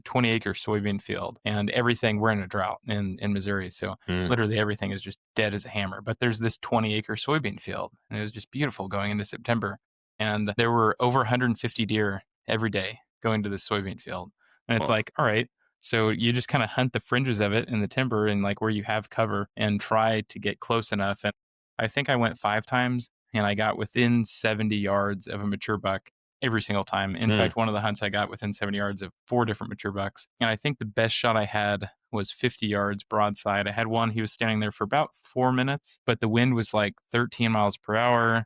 20-acre soybean field and everything, we're in a drought in Missouri. So literally everything is just dead as a hammer. But there's this 20-acre soybean field and it was just beautiful going into September. And there were over 150 deer every day going to this soybean field. And it's like, all right, so you just kind of hunt the fringes of it in the timber and like where you have cover and try to get close enough. And I think I went 5 times and I got within 70 yards of a mature buck every single time. In fact, one of the hunts I got within 70 yards of 4 different mature bucks. And I think the best shot I had was 50 yards broadside. I had one, he was standing there for about 4 minutes, but the wind was like 13 miles per hour.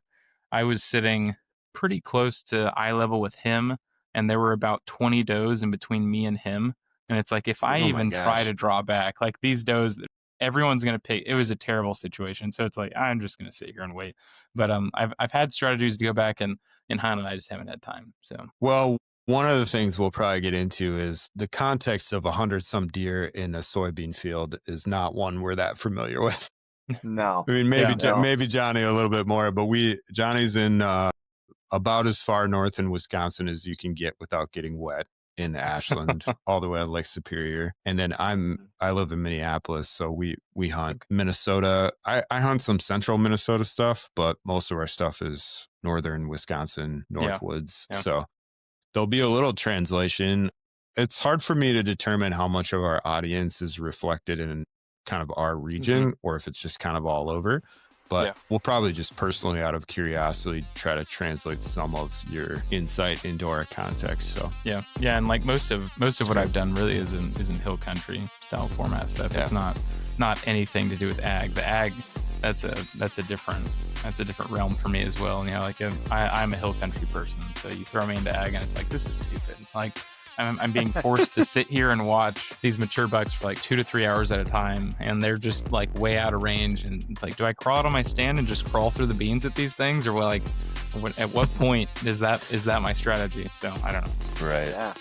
I was sitting pretty close to eye level with him, and there were about 20 does in between me and him. And it's like, if I try to draw back, like these does, everyone's going to pick. It was a terrible situation. So it's like, I'm just going to sit here and wait. But I've had strategies to go back and hunt, and I just haven't had time. So, well, one of the things we'll probably get into is the context of 100-some deer in a soybean field is not one we're that familiar with. No. I mean, maybe Johnny a little bit more, but Johnny's in about as far north in Wisconsin as you can get without getting wet in Ashland, all the way to Lake Superior. And then I live in Minneapolis, so we hunt Minnesota. I hunt some central Minnesota stuff, but most of our stuff is northern Wisconsin, Northwoods. Yeah. So there'll be a little translation. It's hard for me to determine how much of our audience is reflected in kind of our region or if it's just kind of all over. But we'll probably just personally, out of curiosity, try to translate some of your insight into our context. So yeah, and like most of what I've done really is in hill country style format stuff. It's not anything to do with ag. The ag, that's a different realm for me as well. And, you know, like I'm a hill country person, so you throw me into ag and it's like, this is stupid. Like I'm being forced to sit here and watch these mature bucks for like 2 to 3 hours at a time, and they're just like way out of range. And it's like, do I crawl out on my stand and just crawl through the beans at these things, or at what point is that my strategy? So I don't know. Right. Yeah.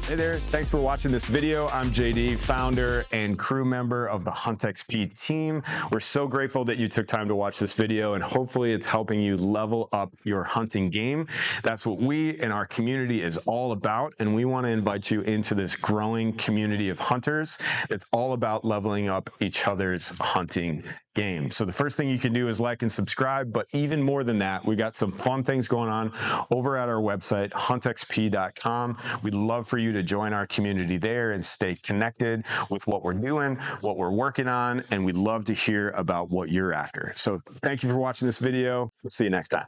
Hey there, thanks for watching this video. I'm JD, founder and crew member of the Huntxp team. We're so grateful that you took time to watch this video, and hopefully it's helping you level up your hunting game. That's what we and our community is all about, and we want to invite you into this growing community of hunters that's all about leveling up each other's hunting game. So the first thing you can do is like and subscribe, but even more than that, we got some fun things going on over at our website, Huntxp.com. We'd love for you to join our community there and stay connected with what we're doing, what we're working on, and we'd love to hear about what you're after. So thank you for watching this video. We'll see you next time.